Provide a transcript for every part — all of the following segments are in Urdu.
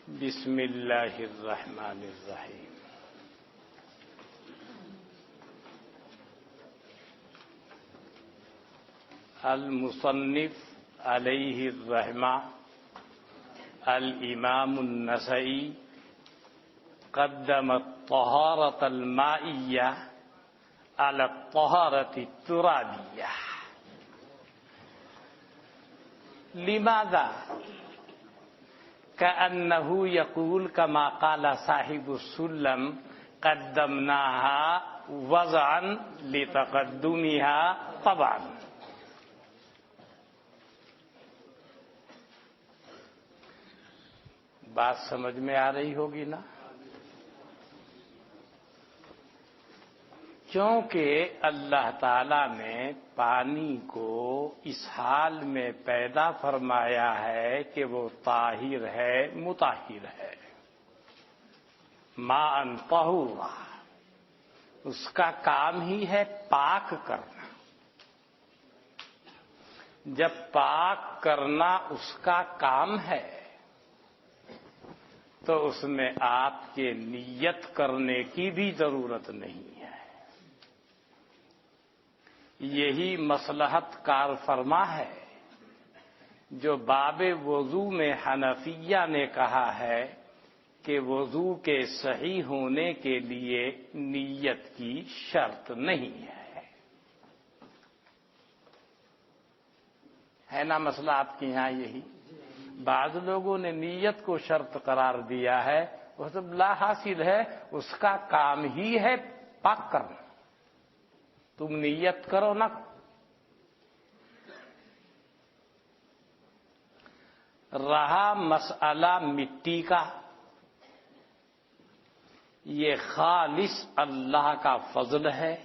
بسم اللہ الرحمن الرحیم۔ المصنف علیہ الرحمہ الامام النسائی قدم الطہارۃ المائیہ علی الطہارۃ الترابیہ۔ لماذا؟ كأنه يقول كما قال صاحب السلم قدمناها وضعا لتقدمها طبعا۔ بات سمجھ میں آ رہی ہوگی نا؟ چونکہ اللہ تعالی نے پانی کو اس حال میں پیدا فرمایا ہے کہ وہ طاہر ہے، مطہر ہے، ماء طہورا، اس کا کام ہی ہے پاک کرنا۔ جب پاک کرنا اس کا کام ہے تو اس میں آپ کے نیت کرنے کی بھی ضرورت نہیں ہے۔ یہی مصلحت کار فرما ہے جو باب وضو میں حنفیہ نے کہا ہے کہ وضو کے صحیح ہونے کے لیے نیت کی شرط نہیں ہے نا مسئلہ آپ کے یہاں یہی؟ بعض لوگوں نے نیت کو شرط قرار دیا ہے، وہ سب لا حاصل ہے، اس کا کام ہی ہے پاک کرنا، تم نیت کرو نہ۔ رہا مسئلہ مٹی کا، یہ خالص اللہ کا فضل ہے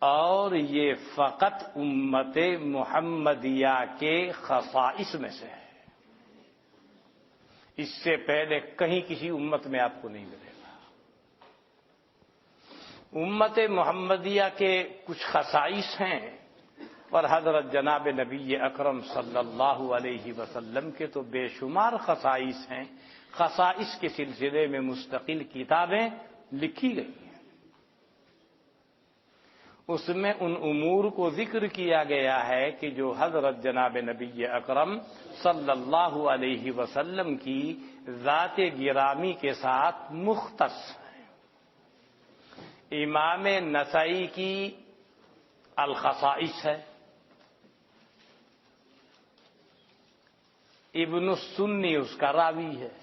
اور یہ فقط امت محمدیہ کے خصائص میں سے ہے۔ اس سے پہلے کہیں کسی امت میں آپ کو نہیں ملے گا۔ امت محمدیہ کے کچھ خصائص ہیں اور حضرت جناب نبی اکرم صلی اللہ علیہ وسلم کے تو بے شمار خصائص ہیں۔ خصائص کے سلسلے میں مستقل کتابیں لکھی گئی ہیں، اس میں ان امور کو ذکر کیا گیا ہے کہ جو حضرت جناب نبی اکرم صلی اللہ علیہ وسلم کی ذات گرامی کے ساتھ مختص ہیں۔ امام نسائی کی الخصائص ہے، ابن السنی اس کا راوی ہے۔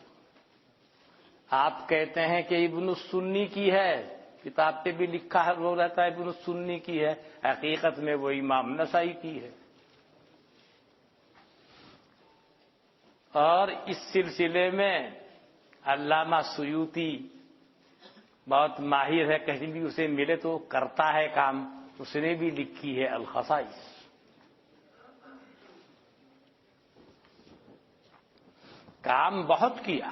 آپ کہتے ہیں کہ ابن السنی کی ہے، کتاب پہ بھی لکھا ہے وہ رہتا ہے ابن السنی کی ہے، حقیقت میں وہ امام نسائی کی ہے۔ اور اس سلسلے میں علامہ سیوطی بہت ماہر ہے، کہیں بھی اسے ملے تو کرتا ہے کام، اس نے بھی لکھی ہے الخصائص۔ کام بہت کیا،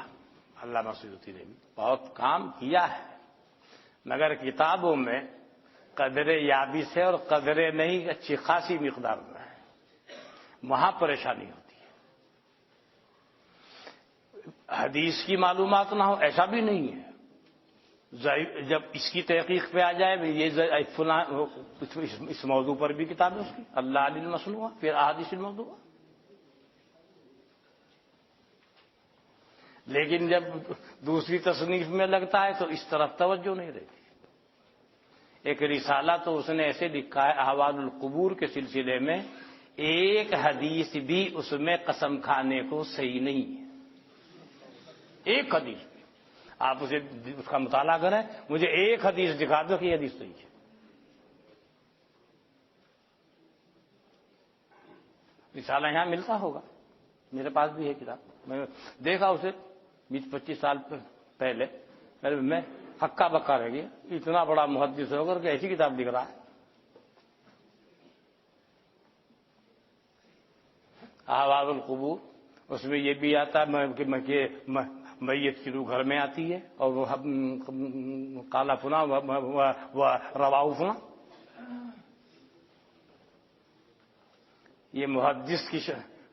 علامہ سیوطی نے بھی بہت کام کیا ہے، مگر کتابوں میں قدر یابس ہے اور قدر نہیں اچھی خاصی مقدار میں ہے، وہاں پریشانی ہوتی ہے۔ حدیث کی معلومات نہ ہو ایسا بھی نہیں ہے، جب اس کی تحقیق پہ آ جائے یہ فلاں اس موضوع پر بھی کتاب ہے اس کی، اللہ علی المصنوع، پھر احادیث الموضوع۔ لیکن جب دوسری تصنیف میں لگتا ہے تو اس طرف توجہ نہیں رہتی۔ ایک رسالہ تو اس نے ایسے لکھا ہے احوال القبور کے سلسلے میں، ایک حدیث بھی اس میں قسم کھانے کو صحیح نہیں ہے، ایک حدیث بھی۔ آپ اسے اس کا مطالعہ کریں، مجھے ایک حدیث دکھا دو کہ یہ حدیث صحیح ہے۔ رسالہ یہاں ملتا ہوگا، میرے پاس بھی ہے کتاب، میں دیکھا اسے 20-25 سال پہلے، میں ہکا بکا رہ گیا، اتنا بڑا محدث ہو کر کے ایسی کتاب لکھ رہا ہے۔ احوال القبور، اس میں یہ بھی آتا ہے کہ میت کی روح گھر میں آتی ہے اور وہ کالا فنا وہ رواؤ فنا۔ یہ محدث کی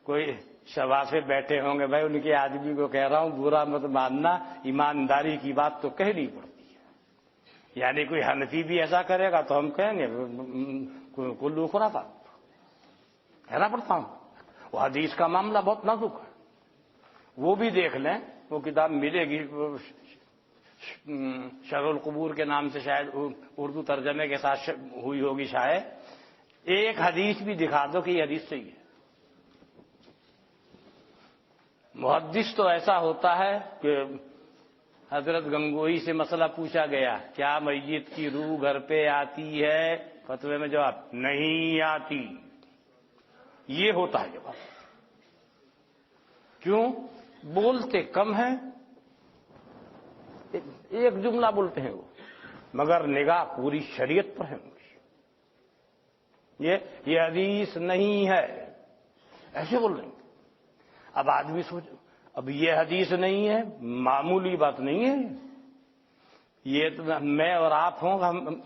کوئی شوافے بیٹھے ہوں گے، بھائی ان کے آدمی کو کہہ رہا ہوں برا مت ماننا، ایمانداری کی بات تو کہنی پڑتی ہے۔ یعنی کوئی حنفی بھی ایسا کرے گا تو ہم کہیں گے کلو خرافات، کہنا پڑتا ہوں۔ وہ حدیث کا معاملہ بہت نازک ہے، وہ بھی دیکھ لیں، وہ کتاب ملے گی شرح القبور کے نام سے، شاید اردو ترجمے کے ساتھ ہوئی ہوگی شاید۔ ایک حدیث بھی دکھا دو کہ یہ حدیث صحیح ہے۔ محدث تو ایسا ہوتا ہے کہ حضرت گنگوئی سے مسئلہ پوچھا گیا، کیا میت کی روح گھر پہ آتی ہے؟ فتوے میں جواب نہیں آتی۔ یہ ہوتا ہے جواب۔ کیوں؟ بولتے کم ہیں، ایک جملہ بولتے ہیں وہ، مگر نگاہ پوری شریعت پر ہے ان کی۔ یہ حدیث نہیں ہے، ایسے بول رہے ہیں۔ اب آدمی سوچ، اب یہ حدیث نہیں ہے، معمولی بات نہیں ہے یہ تو میں اور آپ ہوں،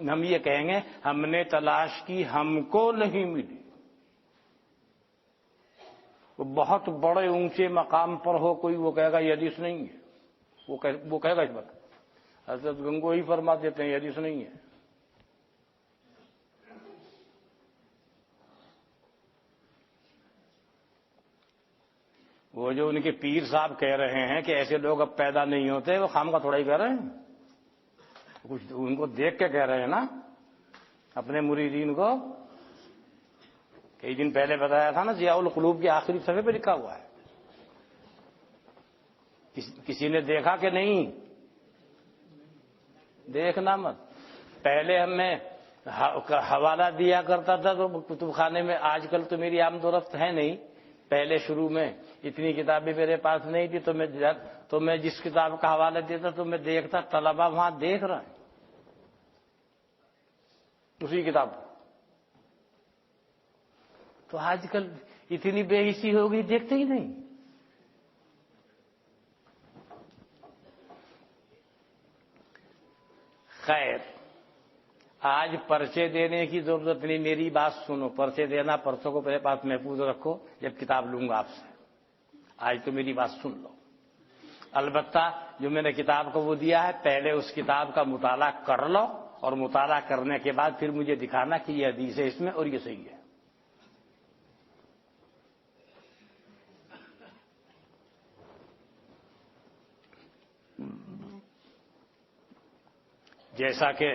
ہم یہ کہیں گے ہم نے تلاش کی، ہم کو نہیں ملی۔ وہ بہت بڑے اونچے مقام پر ہو کوئی، وہ کہے گا یہ حدیث نہیں ہے، وہ کہے گا اس بات۔ حضرت گنگوئی فرما دیتے ہیں یہ حدیث نہیں ہے۔ وہ جو ان کے پیر صاحب کہہ رہے ہیں کہ ایسے لوگ اب پیدا نہیں ہوتے، وہ خام کا تھوڑا ہی کہہ رہے ہیں، کچھ ان کو دیکھ کے کہہ رہے ہیں نا اپنے مریدین کو۔ کئی دن پہلے بتایا تھا نا، ضیاء القلوب کے آخری صفحے پہ لکھا ہوا ہے۔ کسی نے دیکھا کہ نہیں؟ دیکھنا مت۔ پہلے ہمیں حوالہ دیا کرتا تھا تو کتب خانے میں، آج کل تو میری آمد و رفت ہے نہیں، پہلے شروع میں اتنی کتابیں میرے پاس نہیں تھی، تو میں جس کتاب کا حوالہ دیتا تو میں دیکھتا طلبہ وہاں دیکھ رہا ہے اسی کتاب کو۔ تو آج کل اتنی بے حسی ہو گئی، دیکھتے ہی نہیں۔ خیر، آج پرچے دینے کی ضرورت نہیں، میری بات سنو، پرچے دینا پرچوں کو میرے پاس محفوظ رکھو، جب کتاب لوں گا آپ سے۔ آج تو میری بات سن لو۔ البتہ جو میں نے کتاب کو وہ دیا ہے، پہلے اس کتاب کا مطالعہ کر لو، اور مطالعہ کرنے کے بعد پھر مجھے دکھانا کہ یہ حدیث ہے اس میں اور یہ صحیح ہے۔ جیسا کہ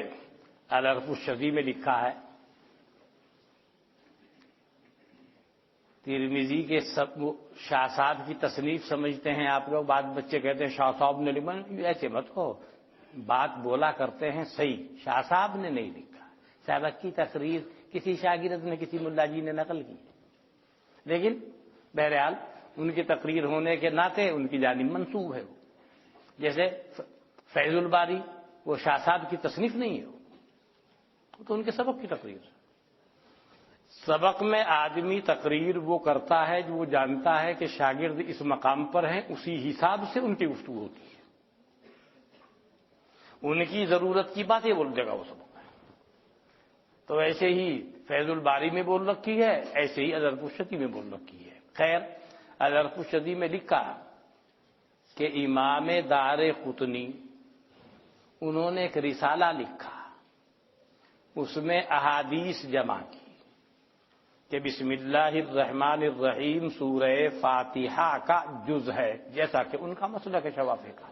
العرف الشدی میں لکھا ہے، ترمذی کے شاہ صاحب کی تصنیف سمجھتے ہیں آپ لوگ، بعد بچے کہتے ہیں شاہ صاحب نے لکھا، ایسے مت کہو، بات بولا کرتے ہیں صحیح، شاہ صاحب نے نہیں لکھا، سابق کی تقریر کسی شاگرد نے، کسی ملا جی نے نقل کی، لیکن بہرحال ان کی تقریر ہونے کے ناطے ان کی جانب منسوب ہے۔ وہ جیسے فیض الباری، وہ شاہ صاحب کی تصنیف نہیں ہے، وہ تو ان کے سبق کی تقریر ہے۔ سبق میں آدمی تقریر وہ کرتا ہے جو وہ جانتا ہے کہ شاگرد اس مقام پر ہیں، اسی حساب سے ان کی گفتگو ہوتی ہے، ان کی ضرورت کی باتیں بول دے گا وہ سبق میں۔ تو ایسے ہی فیض الباری میں بول رکھی ہے، ایسے ہی العرف الشدی میں بول رکھی ہے۔ خیر، العرف الشدی میں لکھا کہ امام دار قطنی انہوں نے ایک رسالہ لکھا، اس میں احادیث جمع کی کہ بسم اللہ الرحمن الرحیم سورہ فاتحہ کا جز ہے، جیسا کہ ان کا مسلک ہے شوافی کا۔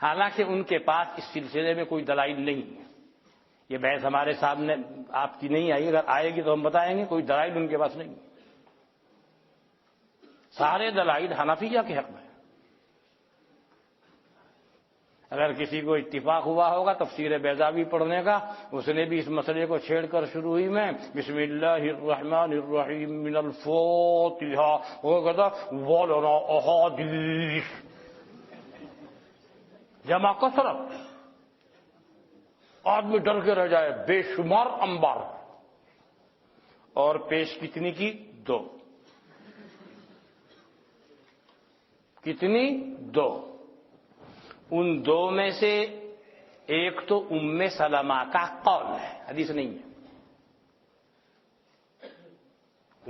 حالانکہ ان کے پاس اس سلسلے میں کوئی دلائل نہیں ہے، یہ بحث ہمارے سامنے آپ کی نہیں آئی، اگر آئے گی تو ہم بتائیں گے، کوئی دلائل ان کے پاس نہیں ہے، سارے دلائل حنفیہ کے حق میں۔ اگر کسی کو اتفاق ہوا ہوگا تفسیر بیضاوی پڑھنے کا، اس نے بھی اس مسئلے کو چھیڑ کر شروع ہوئی میں بسم اللہ الرحمن الرحیم من الفاتحہ، وہ کہتا ولنا احادیث، جمع کثرت، آدمی ڈر کے رہ جائے، بے شمار انبار، اور پیش کتنی کی؟ 2۔ کتنی؟ 2۔ ان 2 میں سے ایک تو ام سلمہ کا قول ہے، حدیث نہیں ہے۔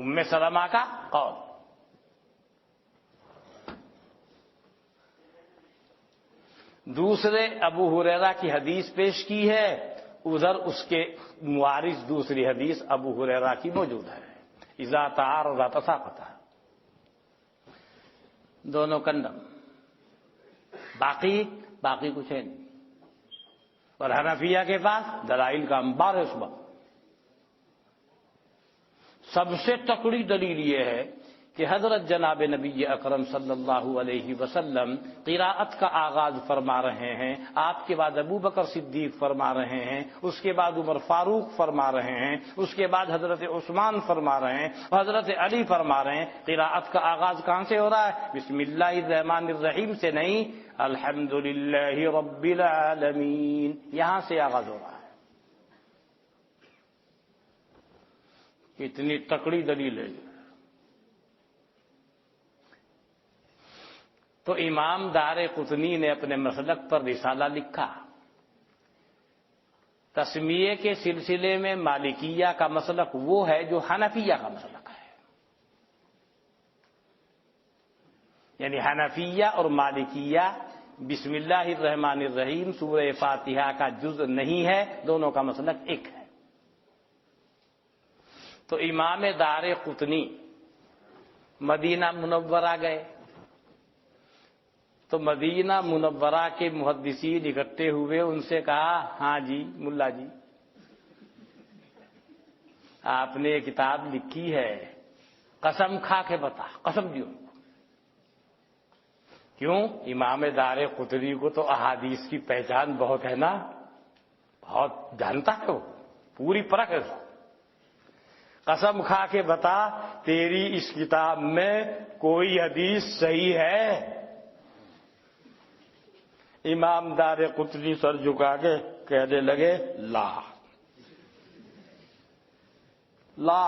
ام سلمہ کا قول. دوسرے ابو ہریرہ کی حدیث پیش کی ہے، ادھر اس کے موارث دوسری حدیث ابو ہریرہ کی موجود ہے، اذا تعارض تساقط. دونوں کنڈم. باقی کچھ ہے نہیں. اور حنفیہ کے پاس دلائل کا انبار ہے. اس وقت سب سے تکڑی دلیل یہ ہے کہ حضرت جناب نبی اکرم صلی اللہ علیہ وسلم قراءت کا آغاز فرما رہے ہیں، آپ کے بعد ابو بکر صدیق فرما رہے ہیں، اس کے بعد عمر فاروق فرما رہے ہیں، اس کے بعد حضرت عثمان فرما رہے ہیں، حضرت علی فرما رہے ہیں. قراءت کا آغاز کہاں سے ہو رہا ہے؟ بسم اللہ الرحمن الرحیم سے نہیں، الحمدللہ رب العالمین، یہاں سے آغاز ہو رہا ہے. اتنی تکڑی دلیل ہے. تو امام دار قطنی نے اپنے مسلک پر رسالہ لکھا. تسمیہ کے سلسلے میں مالکیہ کا مسلک وہ ہے جو حنفیہ کا مسلک ہے. یعنی حنفیہ اور مالکیہ بسم اللہ الرحمن الرحیم سورہ فاتحہ کا جزء نہیں ہے، دونوں کا مسلک ایک ہے. تو امام دار قطنی مدینہ منورہ گئے تو مدینہ منورہ کے محدثین اکٹھے ہوئے، ان سے کہا ہاں جی ملا جی آپ نے کتاب لکھی ہے، قسم کھا کے بتا، قسم دیو. کیوں؟ امام دار قطنی کو تو احادیث کی پہچان بہت ہے نا، بہت جانتا ہے، وہ پوری پرکھ ہے. قسم کھا کے بتا تیری اس کتاب میں کوئی حدیث صحیح ہے؟ امام دار قطنی سر جھکا کے کہنے لگے لا لا،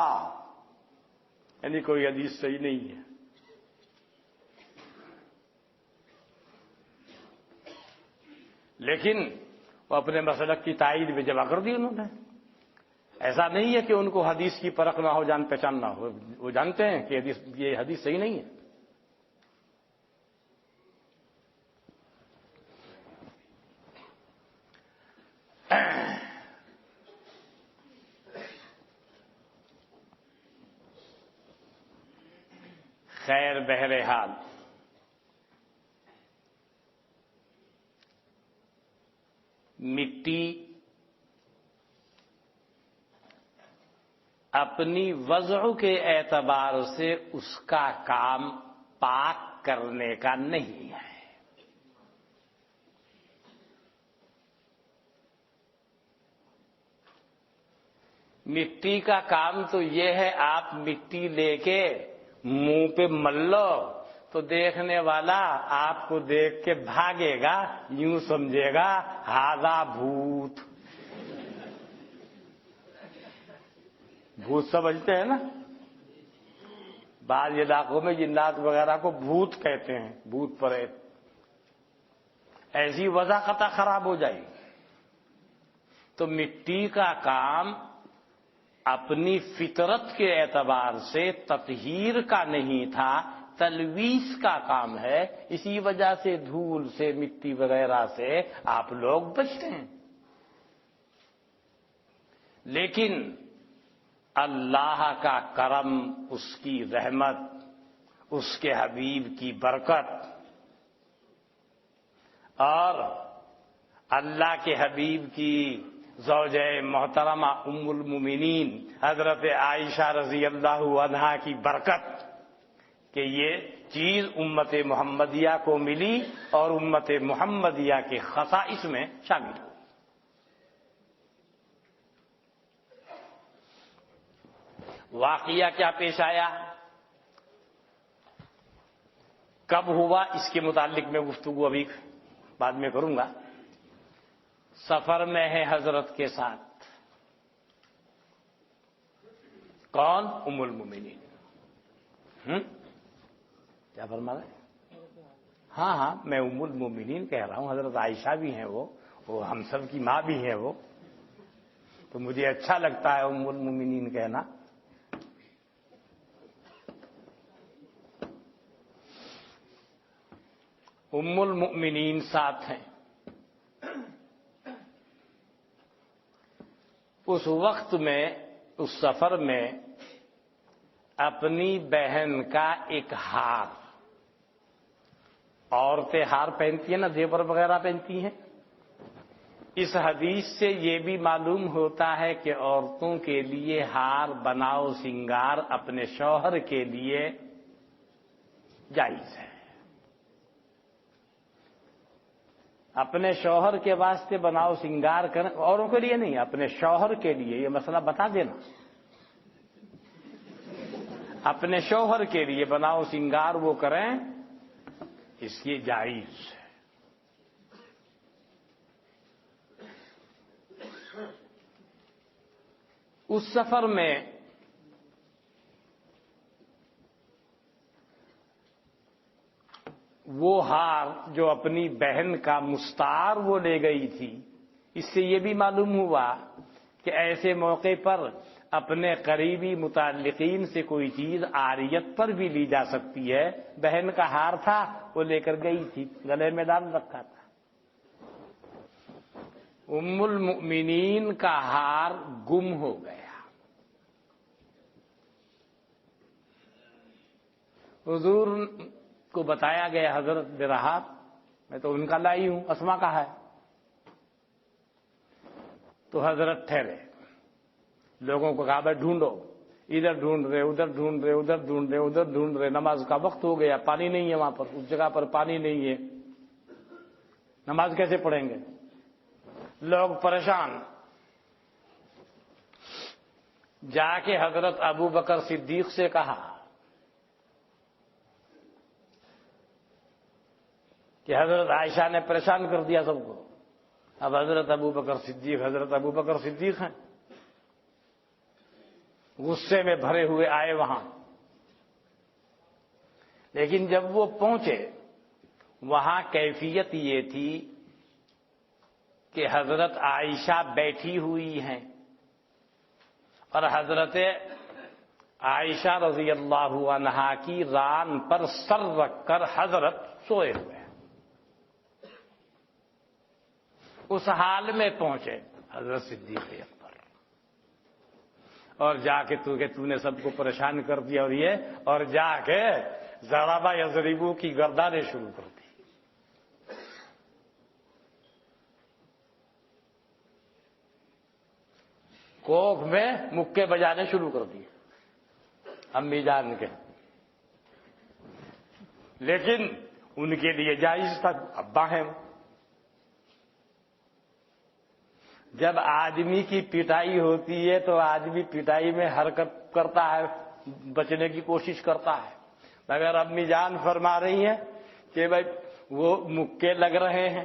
یعنی کوئی حدیث صحیح نہیں ہے. لیکن وہ اپنے مسلک کی تائید میں جمع کر دی انہوں نے. ایسا نہیں ہے کہ ان کو حدیث کی پرکھ نہ ہو، جان پہچان نہ ہو، وہ جانتے ہیں کہ یہ حدیث صحیح نہیں ہے. خیر بہرحال مٹی اپنی وضع کے اعتبار سے اس کا کام پاک کرنے کا نہیں ہے. مٹی کا کام تو یہ ہے آپ مٹی لے کے منہ پہ مل لو تو دیکھنے والا آپ کو دیکھ کے بھاگے گا، یوں سمجھے گا ہاذا بھوت. بھوت سمجھتے ہیں نا، بعض علاقوں میں جنات وغیرہ کو بھوت کہتے ہیں، بھوت پریت. ایسی وضاحت خراب ہو جائے گی. تو مٹی کا کام اپنی فطرت کے اعتبار سے تطہیر کا نہیں تھا، تلویث کا کام ہے. اسی وجہ سے دھول سے، مٹی وغیرہ سے آپ لوگ بچتے ہیں. لیکن اللہ کا کرم، اس کی رحمت، اس کے حبیب کی برکت اور اللہ کے حبیب کی زوجہ محترمہ ام المومنین حضرت عائشہ رضی اللہ عنہا کی برکت کہ یہ چیز امت محمدیہ کو ملی اور امت محمدیہ کے خصائص میں شامل ہو. واقعہ کیا پیش آیا، کب ہوا، اس کے متعلق میں گفتگو ابھی بعد میں کروں گا. سفر میں ہے حضرت کے ساتھ کون؟ ام المومنین. کیا فرما رہے ہیں؟ ہاں میں ام المومنین کہہ رہا ہوں، حضرت عائشہ بھی ہیں، وہ ہم سب کی ماں بھی ہیں، وہ تو مجھے اچھا لگتا ہے ام المومنین کہنا. ام المؤمنین ساتھ ہیں. اس وقت میں اس سفر میں اپنی بہن کا ایک ہار، عورتیں ہار پہنتی ہیں نا، زیور وغیرہ پہنتی ہیں، اس حدیث سے یہ بھی معلوم ہوتا ہے کہ عورتوں کے لیے ہار بناؤ سنگار اپنے شوہر کے لیے جائز ہے. اپنے شوہر کے واسطے بناؤ سنگار کریں، اوروں کے لیے نہیں، اپنے شوہر کے لیے. یہ مسئلہ بتا دینا، اپنے شوہر کے لیے بناؤ سنگار وہ کریں، اس کی جائز ہے. اس سفر میں وہ ہار جو اپنی بہن کا مستعار وہ لے گئی تھی، اس سے یہ بھی معلوم ہوا کہ ایسے موقع پر اپنے قریبی متعلقین سے کوئی چیز عاریت پر بھی لی جا سکتی ہے. بہن کا ہار تھا، وہ لے کر گئی تھی، گلے میں ڈال رکھا تھا. ام المؤمنین کا ہار گم ہو گیا. حضور کو بتایا گیا، حضرت برہا میں تو ان کا لائی ہوں، اسما کا ہے. تو حضرت ٹھہرے، لوگوں کو کہا بھائی ڈھونڈو، ادھر ڈھونڈ رہے، ادھر ڈھونڈ رہے، ادھر ڈھونڈ رہے، ادھر ڈھونڈ رہے. نماز کا وقت ہو گیا، پانی نہیں ہے وہاں پر، اس جگہ پر پانی نہیں ہے، نماز کیسے پڑھیں گے؟ لوگ پریشان. جا کے حضرت ابو بکر صدیق سے کہا کہ حضرت عائشہ نے پریشان کر دیا سب کو. اب حضرت ابو بکر صدیق ہیں، غصے میں بھرے ہوئے آئے وہاں. لیکن جب وہ پہنچے وہاں کیفیت یہ تھی کہ حضرت عائشہ بیٹھی ہوئی ہیں اور حضرت عائشہ رضی اللہ عنہا کی ران پر سر رکھ کر حضرت سوئے ہوئے ہیں. اس حال میں پہنچے حضرت صدیق اکبر اور جا کے تو نے سب کو پریشان کر دیا، اور جا کے ضربہ یضربو کی گردانیں شروع کر دی. کوکھ میں مکے بجانے شروع کر دیے امی جان کے. لیکن ان کے لیے جائز تھا، ابا ہیں. جب آدمی کی پٹائی ہوتی ہے تو آدمی پٹائی میں حرکت کرتا ہے، بچنے کی کوشش کرتا ہے. مگر امی جان فرما رہی ہیں کہ بھائی وہ مکے لگ رہے ہیں،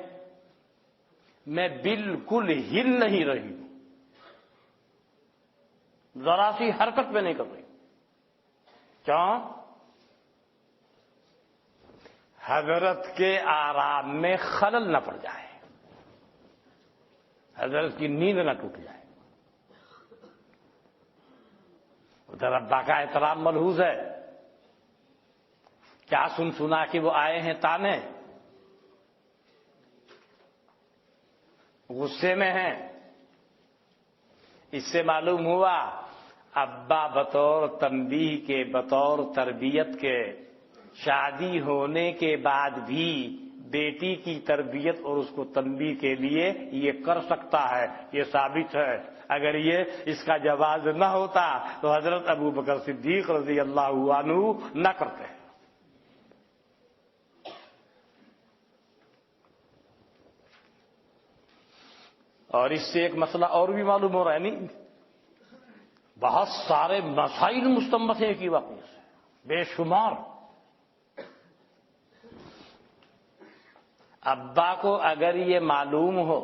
میں بالکل ہل نہیں رہی ہوں، ذرا سی حرکت میں نہیں کر رہی. کیوں؟ حضرت کے آرام میں خلل نہ پڑ جائے، حضرت کی نیند نہ ٹوٹ جائے. ادھر ابا کا احترام ملحوظ ہے. کیا سنا کہ وہ آئے ہیں تانے، غصے میں ہیں. اس سے معلوم ہوا ابا بطور تنبیہ کے، بطور تربیت کے، شادی ہونے کے بعد بھی بیٹی کی تربیت اور اس کو تنبیہ کے لیے یہ کر سکتا ہے. یہ ثابت ہے. اگر یہ اس کا جواز نہ ہوتا تو حضرت ابو بکر صدیق رضی اللہ عنہ نہ کرتے. اور اس سے ایک مسئلہ اور بھی معلوم ہو رہا ہے، نہیں بہت سارے مسائل مستنبط ہیں کی واقعے سے، بے شمار. ابا کو اگر یہ معلوم ہو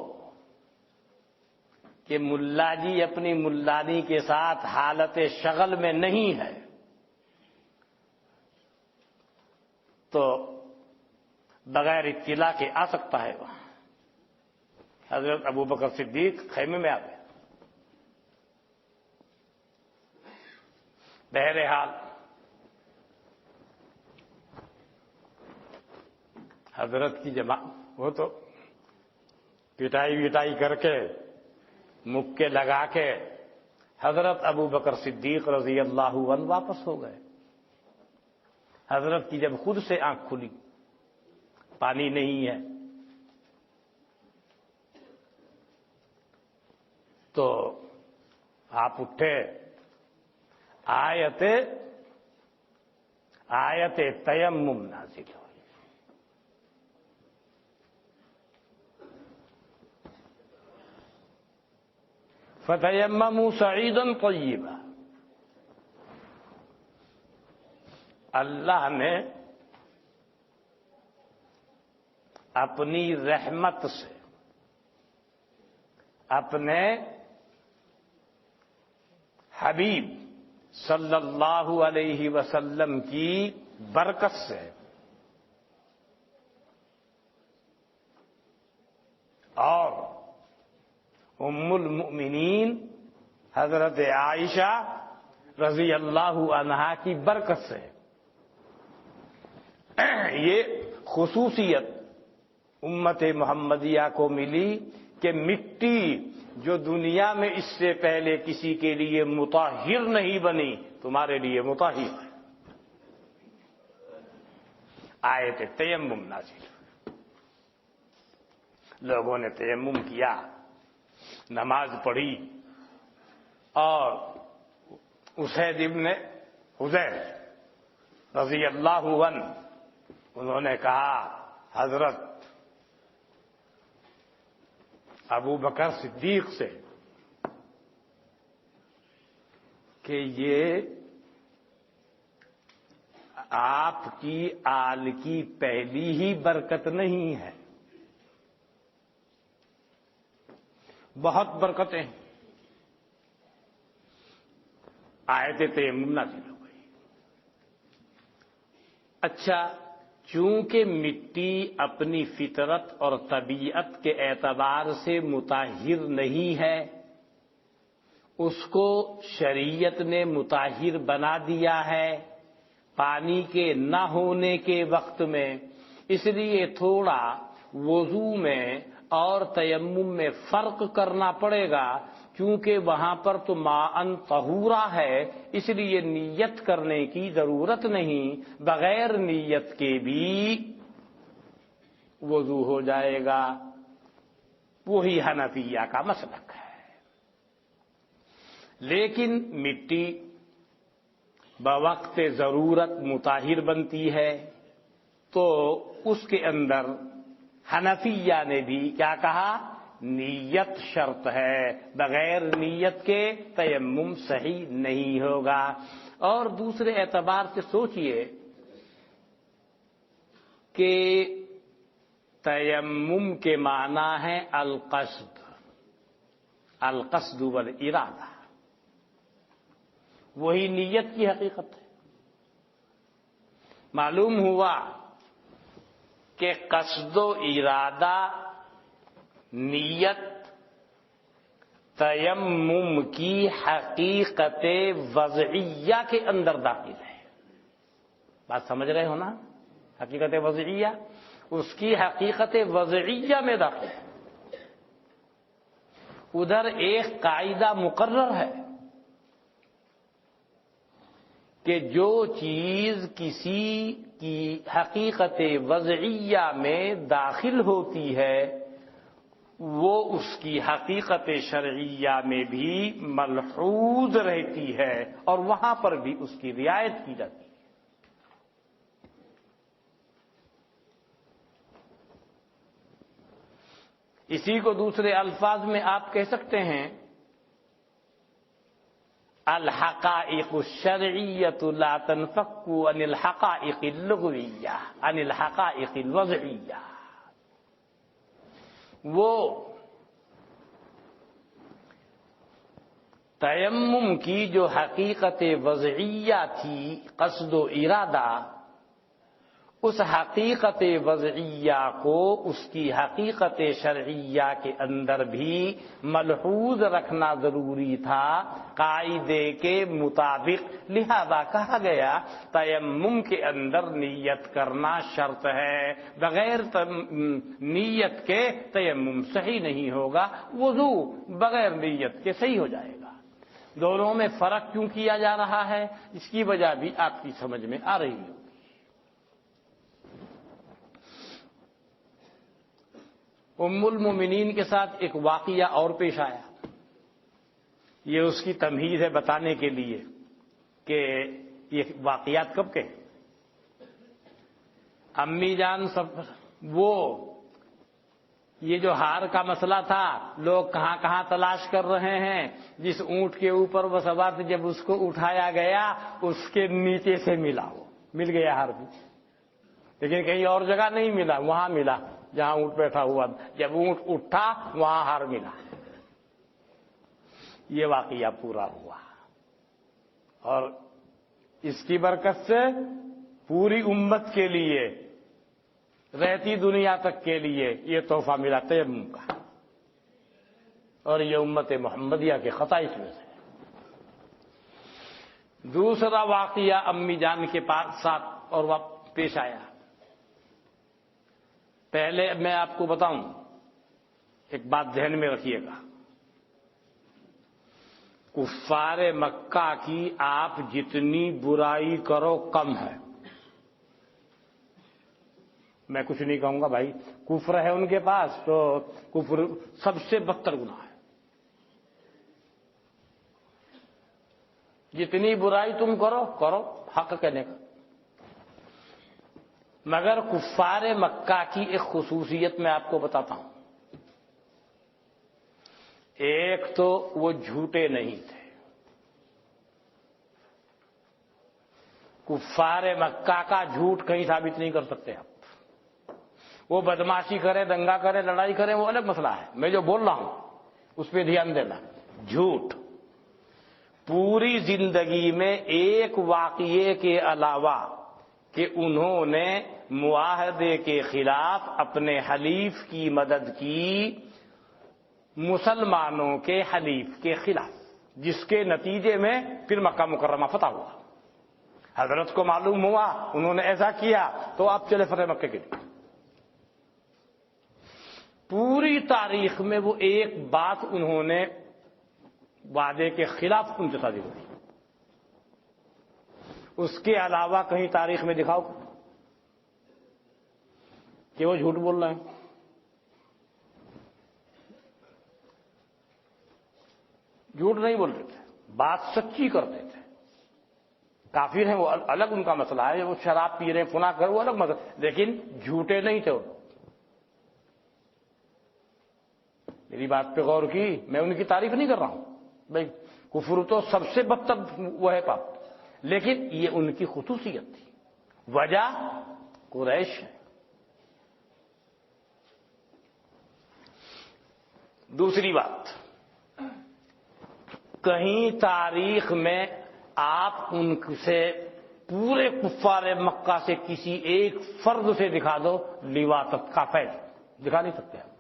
کہ ملا جی اپنی ملانی کے ساتھ حالت شغل میں نہیں ہے تو بغیر اطلاع کے آ سکتا ہے وہاں. حضرت ابو بکر صدیق خیمے میں آ گئے. بہرحال حضرت کی وہ تو پٹائی کر کے مکے لگا کے حضرت ابو بکر صدیق رضی اللہ عنہ واپس ہو گئے. حضرت کی جب خود سے آنکھ کھلی، پانی نہیں ہے، تو آپ اٹھے، آیت تیمم نازل ہوئی. فَتَيَمَّمُوا صَعِيدًا طَيِّبًا. اللہ نے اپنی رحمت سے اپنے حبیب صلی اللہ علیہ وسلم کی برکت سے اور ام المؤمنین حضرت عائشہ رضی اللہ عنہا کی برکت سے یہ خصوصیت امت محمدیہ کو ملی کہ مٹی جو دنیا میں اس سے پہلے کسی کے لیے مطہر نہیں بنی، تمہارے لیے مطہر ہے. آیت تیمم نازل، لوگوں نے تیمم کیا، نماز پڑھی، اور اسید ابن حذیر رضی اللہ عنہ انہوں نے کہا حضرت ابو بکر صدیق سے کہ یہ آپ کی آل کی پہلی ہی برکت نہیں ہے، بہت برکتیں ہیں. آیت تیمم نازل ہو گئی. اچھا، چونکہ مٹی اپنی فطرت اور طبیعت کے اعتبار سے مطہر نہیں ہے، اس کو شریعت نے مطہر بنا دیا ہے پانی کے نہ ہونے کے وقت میں، اس لیے تھوڑا وضو میں اور تیمم میں فرق کرنا پڑے گا. کیونکہ وہاں پر تو ماءً طہورا ہے، اس لیے نیت کرنے کی ضرورت نہیں، بغیر نیت کے بھی وضو ہو جائے گا. وہی حنفیہ کا مسلک ہے. لیکن مٹی بوقت ضرورت مطہر بنتی ہے، تو اس کے اندر حنفیہ نے بھی کیا کہا؟ نیت شرط ہے، بغیر نیت کے تیمم صحیح نہیں ہوگا. اور دوسرے اعتبار سے سوچئے کہ تیمم کے معنی ہے القصد، القصد والارادہ، وہی نیت کی حقیقت ہے. معلوم ہوا کہ قصد و ارادہ، نیت تیمم کی حقیقت وضعیہ کے اندر داخل ہے. بات سمجھ رہے ہو نا؟ حقیقت وضعیہ اس کی حقیقت وضعیہ میں داخل ہے. ادھر ایک قاعدہ مقرر ہے کہ جو چیز کسی کی حقیقت وضعیہ میں داخل ہوتی ہے وہ اس کی حقیقت شرعیہ میں بھی ملحوظ رہتی ہے، اور وہاں پر بھی اس کی رعایت کی جاتی ہے. اسی کو دوسرے الفاظ میں آپ کہہ سکتے ہیں الحقائق الشرعیۃ لا تنفک عن الحقائق اللغویہ عن الحقائق الوضعیہ. وہ تیمم کی جو حقیقت وضعیہ تھی، قصد و ارادہ، اس حقیقت وضعیہ کو اس کی حقیقت شرعیہ کے اندر بھی ملحوظ رکھنا ضروری تھا قاعدے کے مطابق، لہذا کہا گیا تیمم کے اندر نیت کرنا شرط ہے، بغیر نیت کے تیمم صحیح نہیں ہوگا، وضو بغیر نیت کے صحیح ہو جائے گا۔ دونوں میں فرق کیوں کیا جا رہا ہے، اس کی وجہ بھی آپ کی سمجھ میں آ رہی ہے۔ ام المومنین کے ساتھ ایک واقعہ اور پیش آیا، یہ اس کی تمہید ہے بتانے کے لیے کہ یہ واقعات کب کے۔ امی جان سب وہ یہ جو ہار کا مسئلہ تھا، لوگ کہاں کہاں تلاش کر رہے ہیں، جس اونٹ کے اوپر وہ سوار تھے جب اس کو اٹھایا گیا اس کے نیچے سے ملا، وہ مل گیا ہار بھی، لیکن کہیں اور جگہ نہیں ملا، وہاں ملا جہاں اونٹ بیٹھا ہوا، جب اونٹ اٹھا وہاں ہار ملا۔ یہ واقعہ پورا ہوا اور اس کی برکت سے پوری امت کے لیے، رہتی دنیا تک کے لیے یہ تحفہ ملا تیمم کا، اور یہ امت محمدیہ کے خصائص میں سے۔ دوسرا واقعہ امی جان کے پاس ساتھ اور پیش آیا، پہلے میں آپ کو بتاؤں، ایک بات ذہن میں رکھیے گا، کفار مکہ کی آپ جتنی برائی کرو کم ہے۔ میں کچھ نہیں کہوں گا بھائی، کفر ہے ان کے پاس تو کفر سب سے بدتر گناہ ہے، جتنی برائی تم کرو کرو، حق کہنے کا۔ مگر کفار مکہ کی ایک خصوصیت میں آپ کو بتاتا ہوں، ایک تو وہ جھوٹے نہیں تھے، کفار مکہ کا جھوٹ کہیں ثابت نہیں کر سکتے آپ، وہ بدماشی کرے، دنگا کرے، لڑائی کرے، وہ الگ مسئلہ ہے، میں جو بول رہا ہوں اس پہ دھیان دینا۔ جھوٹ پوری زندگی میں ایک واقعے کے علاوہ کہ انہوں نے معاہدے کے خلاف اپنے حلیف کی مدد کی، مسلمانوں کے حلیف کے خلاف، جس کے نتیجے میں پھر مکہ مکرمہ فتح ہوا۔ حضرت کو معلوم ہوا انہوں نے ایسا کیا تو آپ چلے فتح مکہ کے لیے۔ پوری تاریخ میں وہ ایک بات انہوں نے وعدے کے خلاف ان سے صادر ہوئی، اس کے علاوہ کہیں تاریخ میں دکھاؤ کہ وہ جھوٹ بول رہے ہیں۔ جھوٹ نہیں بولتے تھے، بات سچی کرتے تھے۔ کافر ہیں وہ الگ ان کا مسئلہ ہے، وہ شراب پی رہے ہیں، فنا کر، وہ الگ مسئلہ، لیکن جھوٹے نہیں تھے وہ۔ میری بات پہ غور کی، میں ان کی تعریف نہیں کر رہا ہوں بھائی، کفر تو سب سے بدتر وہ ہے پاپ، لیکن یہ ان کی خصوصیت تھی، وجہ قریش ہے۔ دوسری بات، کہیں تاریخ میں آپ ان سے پورے کفار مکہ سے کسی ایک فرد سے دکھا دو لواطت کا فیض، دکھا نہیں سکتے آپ۔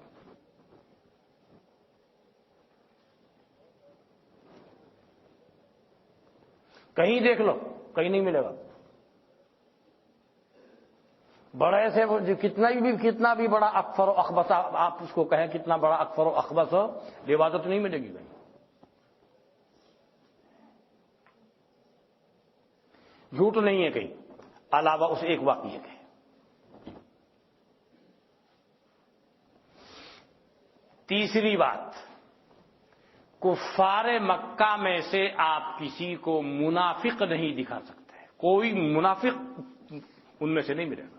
کہیں دیکھ لو، کہیں نہیں ملے گا۔ بڑے سے کتنا بھی بڑا اکفر و اخبث آپ اس کو کہیں، کتنا بڑا اکفر و اخبث ہو، لواطت نہیں ملے گی کہیں۔ جھوٹ نہیں ہے کہیں علاوہ اس ایک واقعے کے۔ تیسری بات، کفار مکہ میں سے آپ کسی کو منافق نہیں دکھا سکتے، کوئی منافق ان میں سے نہیں ملے گا۔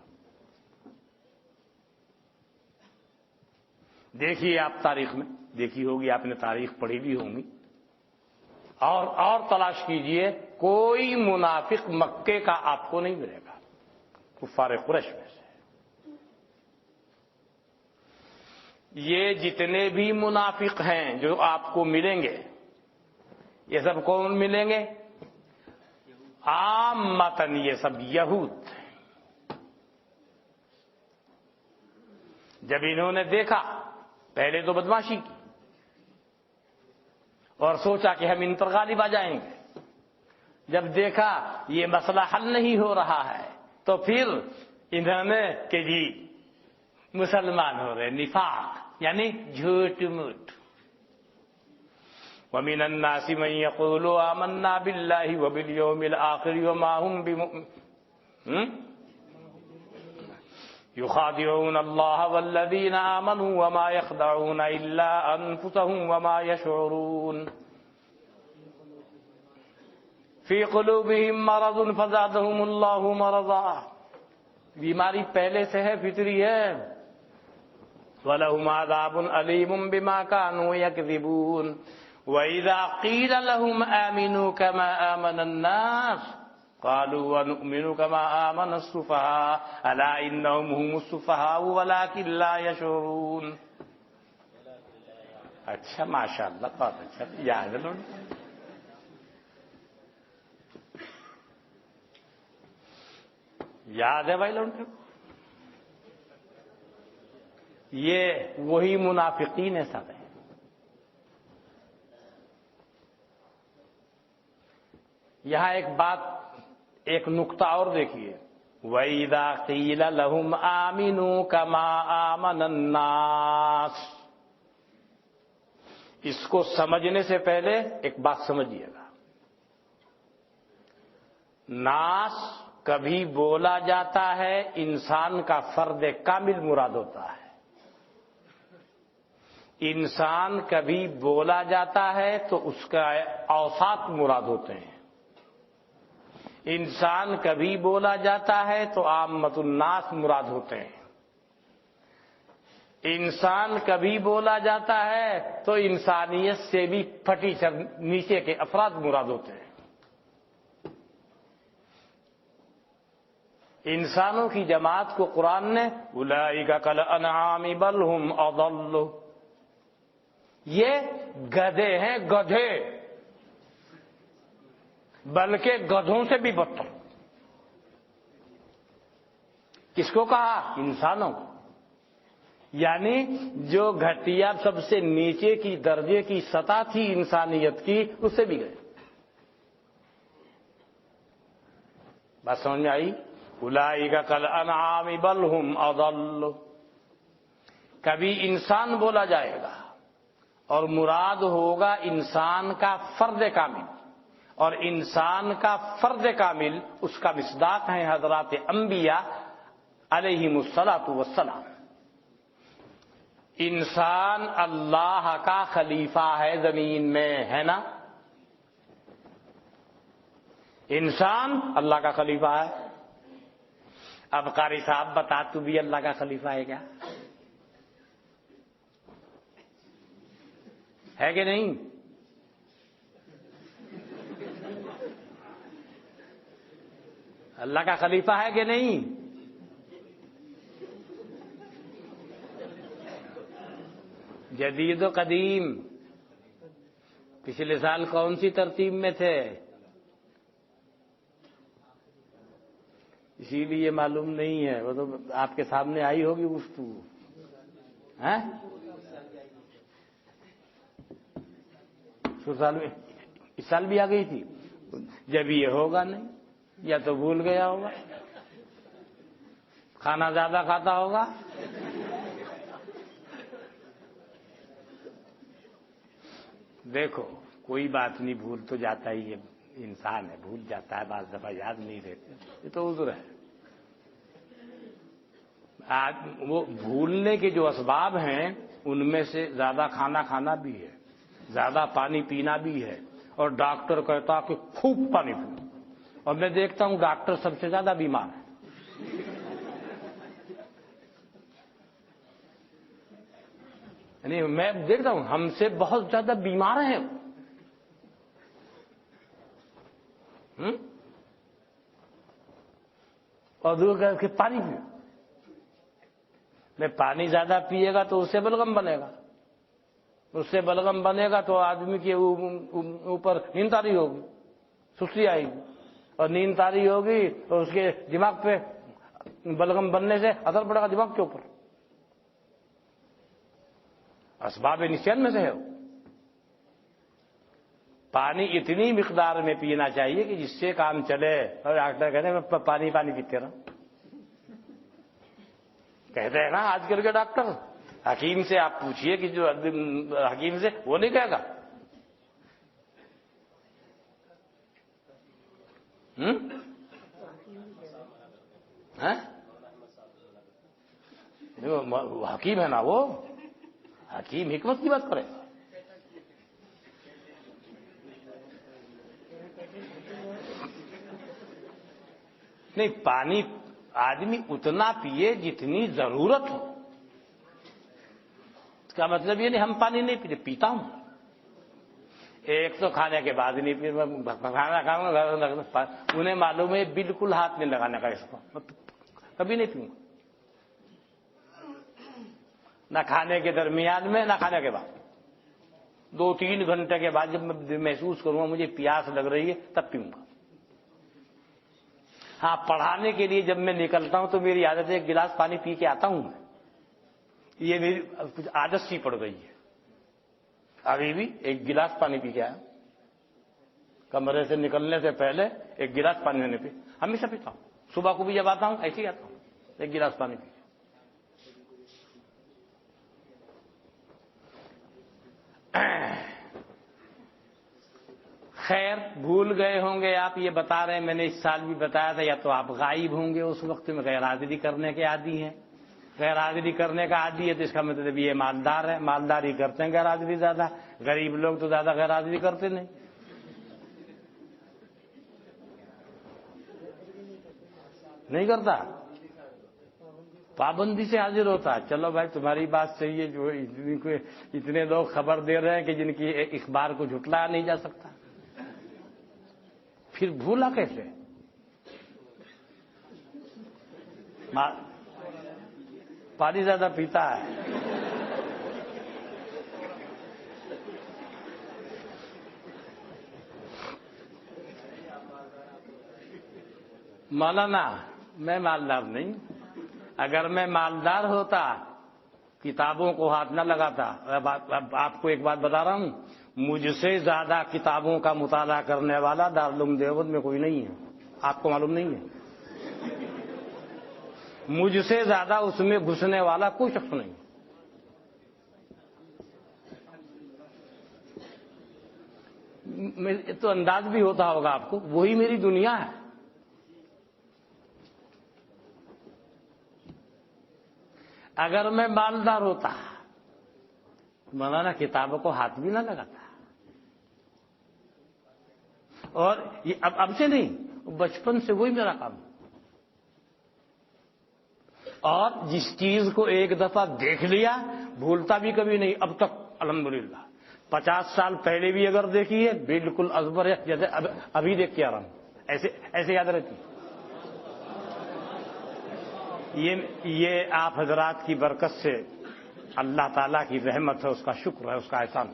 دیکھیے آپ تاریخ میں دیکھی ہوگی، آپ نے تاریخ پڑھی بھی ہوں گی، اور تلاش کیجئے، کوئی منافق مکے کا آپ کو نہیں ملے گا کفار قریش میں سے۔ یہ جتنے بھی منافق ہیں جو آپ کو ملیں گے، یہ سب کون ملیں گے؟ عامتاً یہ سب یہود ہیں۔ جب انہوں نے دیکھا پہلے تو بدمعاشی کی اور سوچا کہ ہم ان پر غالب آ جائیں گے. جب دیکھا یہ مسئلہ حل نہیں ہو رہا ہے تو پھر انہوں نے کہ جی مسلمان ہو رہے, نفاق یعنی جھوٹ موٹ. وَمِنَ النَّاسِ مَن يَقُولُ آمَنَّا بِاللَّهِ وَبِالْيَوْمِ الْآخِرِ وَمَا هُمْ بِمُؤْمِنِينَ يُخَادِعُونَ اللَّهَ وَالَّذِينَ آمَنُوا وَمَا يَخْدَعُونَ إِلَّا أَنفُسَهُمْ وَمَا يَشْعُرُونَ فِي قُلُوبِهِم مَّرَضٌ فَزَادَهُمُ اللَّهُ مَرَضًا. بیماری پہلے سے ہے, فطری ہے. وَلَهُمْ عَذَابٌ أَلِيمٌ بِمَا كَانُوا يَكْذِبُونَ. وَإِذَا قِيلَ لَهُمْ آمِنُوا كَمَا آمَنَ النَّاسُ قَالُوا وَنُؤْمِنُ كَمَا آمَنَ السُّفَهَاءُ أَلَا إِنَّهُمْ هُمُ السُّفَهَاءُ وَلَٰكِن لَّا يَشْعُرُونَ. اچھا ماشاءاللہ, بہت اچھا یاد ہے. یاد ہے بھائی لوگوں, یہ وہی منافقین سب ہیں. یہاں ایک بات, ایک نقطہ اور دیکھیے. وَإِذَا قِيلَ لَهُمْ آمِنُوا كَمَا آمَنَ النَّاسُ. اس کو سمجھنے سے پہلے ایک بات سمجھیے گا. ناس کبھی بولا جاتا ہے انسان کا فرد کامل مراد ہوتا ہے. انسان کبھی بولا جاتا ہے تو اس کا اوصاف مراد ہوتے ہیں. انسان کبھی بولا جاتا ہے تو عامت الناس مراد ہوتے ہیں. انسان کبھی بولا جاتا ہے تو انسانیت سے بھی پھٹی نیچے کے افراد مراد ہوتے ہیں. انسانوں کی جماعت کو قرآن نے اولئک کالانعام بل ہم اضل, یہ گدھے ہیں, گدھے, بلکہ گدھوں سے بھی بدتر. کس کو کہا؟ انسانوں کو. یعنی جو گھٹیا سب سے نیچے کی درجے کی سطح تھی انسانیت کی, اس سے بھی گئے. بات سمجھ میں آئی؟ اولئک کالانعام بل ہم اضل. کبھی انسان بولا جائے گا اور مراد ہوگا انسان کا فرد کامل, اور انسان کا فرد کامل اس کا مصداق ہے حضرات انبیاء علیہم الصلاۃ والسلام. انسان اللہ کا خلیفہ ہے زمین میں, ہے نا؟ انسان اللہ کا خلیفہ ہے. اب قاری صاحب بتا, تو بھی اللہ کا خلیفہ ہے کیا؟ ہے کہ نہیں؟ اللہ کا خلیفہ ہے کہ نہیں؟ جدید و قدیم. پچھلے سال کون سی ترتیب میں تھے؟ اسی لیے معلوم نہیں ہے, وہ تو آپ کے سامنے آئی ہوگی گفتگو. اس سال بھی آ گئی تھی. جب یہ ہوگا نہیں, یا تو بھول گیا ہوگا, کھانا زیادہ کھاتا ہوگا. دیکھو کوئی بات نہیں, بھول تو جاتا ہی ہے, انسان ہے, بھول جاتا ہے, بعض دفعہ یاد نہیں رہتے, یہ تو عذر ہے. وہ بھولنے کے جو اسباب ہیں ان میں سے زیادہ کھانا کھانا بھی ہے, زیادہ پانی پینا بھی ہے. اور ڈاکٹر کہتا کہ خوب پانی پیو, اور میں دیکھتا ہوں ڈاکٹر سب سے زیادہ بیمار ہے. یعنی میں دیکھتا ہوں ہم سے بہت زیادہ بیمار ہیں. اور دور کر کے پانی پیو. میں پانی زیادہ پیے گا تو اس سے بلغم بنے گا, اس سے بلغم بنے گا تو آدمی کے اوپر نیند طاری ہوگی, سستی آئے گی, اور نیند طاری ہوگی تو اس کے دماغ پہ بلغم بننے سے اثر پڑے گا دماغ کے اوپر. اسباب نسیان میں سے ہے وہ۔ پانی اتنی مقدار میں پینا چاہیے کہ جس سے کام چلے۔ اور ڈاکٹر کہتے ہیں میں پانی پیتے رہا، کہتے ہیں نا آج کل کے ڈاکٹر۔ حکیم سے آپ پوچھئے کہ جو حکیم سے وہ نہیں کہے گا۔ حکیم ہے نا وہ، حکیم حکمت کی بات کرے۔ نہیں، پانی آدمی اتنا پیے جتنی ضرورت ہو۔ اس کا مطلب یہ نہیں ہم پانی نہیں پیتے، پیتا ہوں۔ ایک تو کھانے کے بعد نہیں پیتا، کھانا کھاؤں گا، انہیں معلوم ہے بالکل ہاتھ نہیں لگانے کا، اس کو کبھی نہیں پیوں گا، نہ کھانے کے درمیان میں نہ کھانے کے بعد۔ 2-3 گھنٹے کے بعد جب میں محسوس کروں گا مجھے پیاس لگ رہی ہے تب پیوں گا۔ ہاں، پڑھانے کے لیے جب میں نکلتا ہوں تو میری عادت ہے 1 گلاس پانی پی کے آتا ہوں میں، یہ میری کچھ عادت سی پڑ گئی ہے۔ ابھی بھی 1 گلاس پانی پی کے آیا، کمرے سے نکلنے سے پہلے 1 گلاس پانی میں نے پی، ہمیشہ پیتا ہوں۔ صبح کو بھی جب آتا ہوں ایسے ہی آتا ہوں، 1 گلاس پانی پی۔ خیر، بھول گئے ہوں گے آپ، یہ بتا رہے ہیں میں نے اس سال بھی بتایا تھا، یا تو آپ غائب ہوں گے اس وقت میں، غیر حاضری کرنے کے عادی ہیں۔ غیر حاضری کرنے کا عادی ہے تو اس کا مطلب یہ مالدار ہے، مالداری کرتے ہیں غیر حاضری زیادہ، غریب لوگ تو زیادہ غیر حاضری کرتے نہیں کرتا، پابندی سے حاضر ہوتا ہے۔ چلو بھائی تمہاری بات صحیح ہے، جو اتنے لوگ خبر دے رہے ہیں کہ جن کی اخبار کو جھٹلایا نہیں جا سکتا، پھر بھولا کیسے؟ پانی زیادہ پیتا ہے۔ مولانا میں مالدار نہیں، اگر میں مالدار ہوتا کتابوں کو ہاتھ نہ لگاتا۔ اب آپ کو ایک بات بتا رہا ہوں، مجھ سے زیادہ کتابوں کا مطالعہ کرنے والا دارالعلوم دیوبند میں کوئی نہیں ہے، آپ کو معلوم نہیں ہے؟ مجھ سے زیادہ اس میں گھسنے والا کوئی شخص نہیں۔ تو انداز بھی ہوتا ہوگا آپ کو، وہی میری دنیا ہے۔ اگر میں مالدار ہوتا مولانا کتابوں کو ہاتھ بھی نہ لگاتا، اور یہ اب سے نہیں، بچپن سے وہی میرا کام۔ اور جس چیز کو ایک دفعہ دیکھ لیا بھولتا بھی کبھی نہیں اب تک، الحمدللہ۔ 50 سال پہلے بھی اگر دیکھی ہے بالکل ازبر ہے، جیسے ابھی دیکھ کے آ رہا ہوں، ایسے یاد رہتی۔ یہ آپ حضرات کی برکت سے اللہ تعالیٰ کی رحمت ہے، اس کا شکر ہے، اس کا احسان۔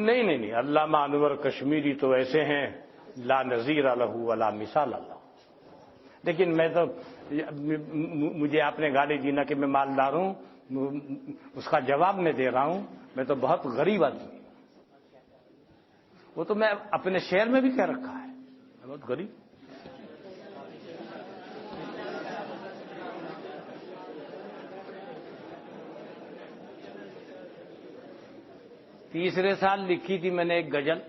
نہیں، علامہ انور کشمیری تو ایسے ہیں لا نظیر لہ ولا مثال لہ۔ لیکن میں تو، مجھے آپ نے گالی دی نا کہ میں مالدار ہوں، اس کا جواب میں دے رہا ہوں، میں تو بہت غریب آدمی ہوں۔ وہ تو میں اپنے شہر میں بھی کہہ رکھا ہے، میں بہت غریب۔ تیسرے سال لکھی تھی میں نے ایک غزل،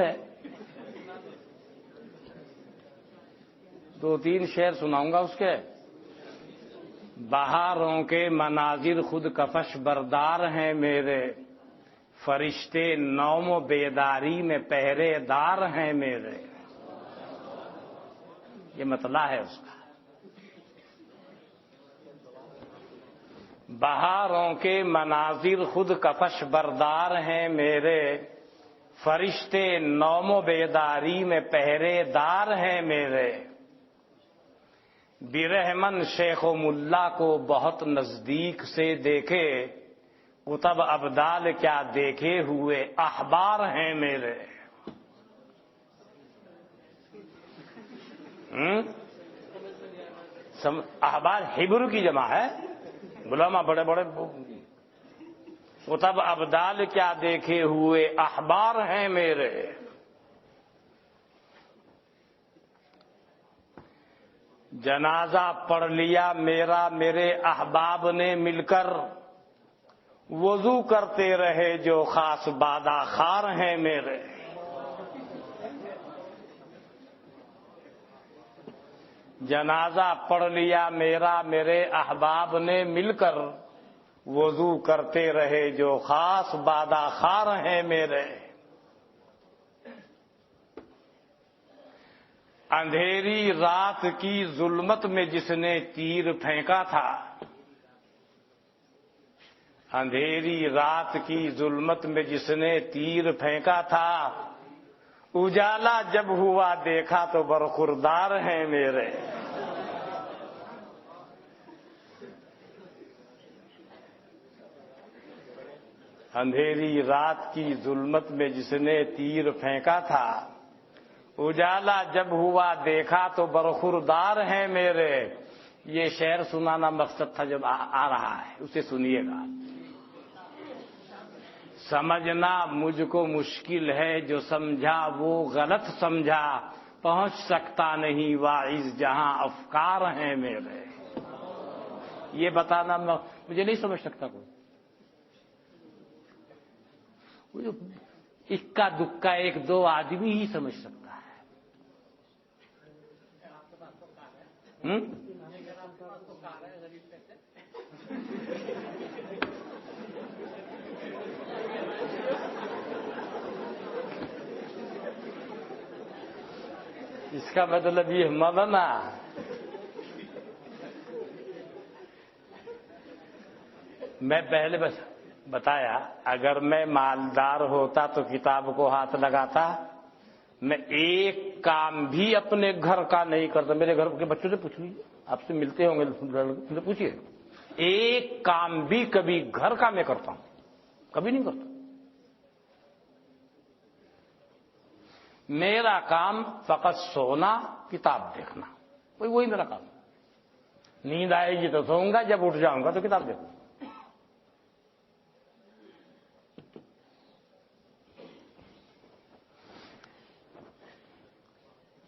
ہے 2-3 شعر سناؤں گا اس کے۔ بہاروں کے مناظر خود کفش بردار ہیں میرے، فرشتے نوم و بیداری میں پہرے دار ہیں میرے، یہ مطلع ہے اس کا۔ بہاروں کے مناظر خود کفش بردار ہیں میرے، فرشتے نوم و بیداری میں پہرے دار ہیں میرے، برہمن شیخ و ملا کو بہت نزدیک سے دیکھے، قطب ابدال کیا دیکھے ہوئے احبار ہیں میرے۔ احبار ہبر کی جمع ہے، علماء بڑے بڑے وہ تب ابدال کیا دیکھے ہوئے احبار ہیں میرے. جنازہ پڑھ لیا میرا میرے احباب نے مل کر، وضو کرتے رہے جو خاص بادہ خار ہیں میرے. جنازہ پڑھ لیا میرا میرے احباب نے مل کر، وضو کرتے رہے جو خاص بادہ خار ہیں میرے. اندھیری رات کی ظلمت میں جس نے تیر پھینکا تھا، اندھیری رات کی ظلمت میں جس نے تیر پھینکا تھا، اجالا جب ہوا دیکھا تو برخوردار ہیں میرے. اندھیری رات کی ظلمت میں جس نے تیر پھینکا تھا، اجالا جب ہوا دیکھا تو برخوردار ہیں میرے. یہ شعر سنانا مقصد تھا، جب آ رہا ہے اسے سنیے گا. سمجھنا مجھ کو مشکل ہے، جو سمجھا وہ غلط سمجھا، پہنچ سکتا نہیں واعظ جہاں افکار ہیں میرے. یہ بتانا مجھے نہیں سمجھ سکتا کوئی. اکا دکا ایک دو آدمی ہی سمجھ سکتا ہے. اس کا مطلب یہ مولانا میں پہلے بس بتایا، اگر میں مالدار ہوتا تو کتاب کو ہاتھ لگاتا. میں ایک کام بھی اپنے گھر کا نہیں کرتا. میرے گھر کے بچوں سے پوچھ لیجیے، آپ سے ملتے ہوں گے، پوچھیے. ایک کام بھی کبھی گھر کا میں کرتا ہوں؟ کبھی نہیں کرتا. میرا کام فقط سونا، کتاب دیکھنا، وہی میرا کام. نیند آئے گی تو سوؤں گا، جب اٹھ جاؤں گا تو کتاب دیکھوں گا.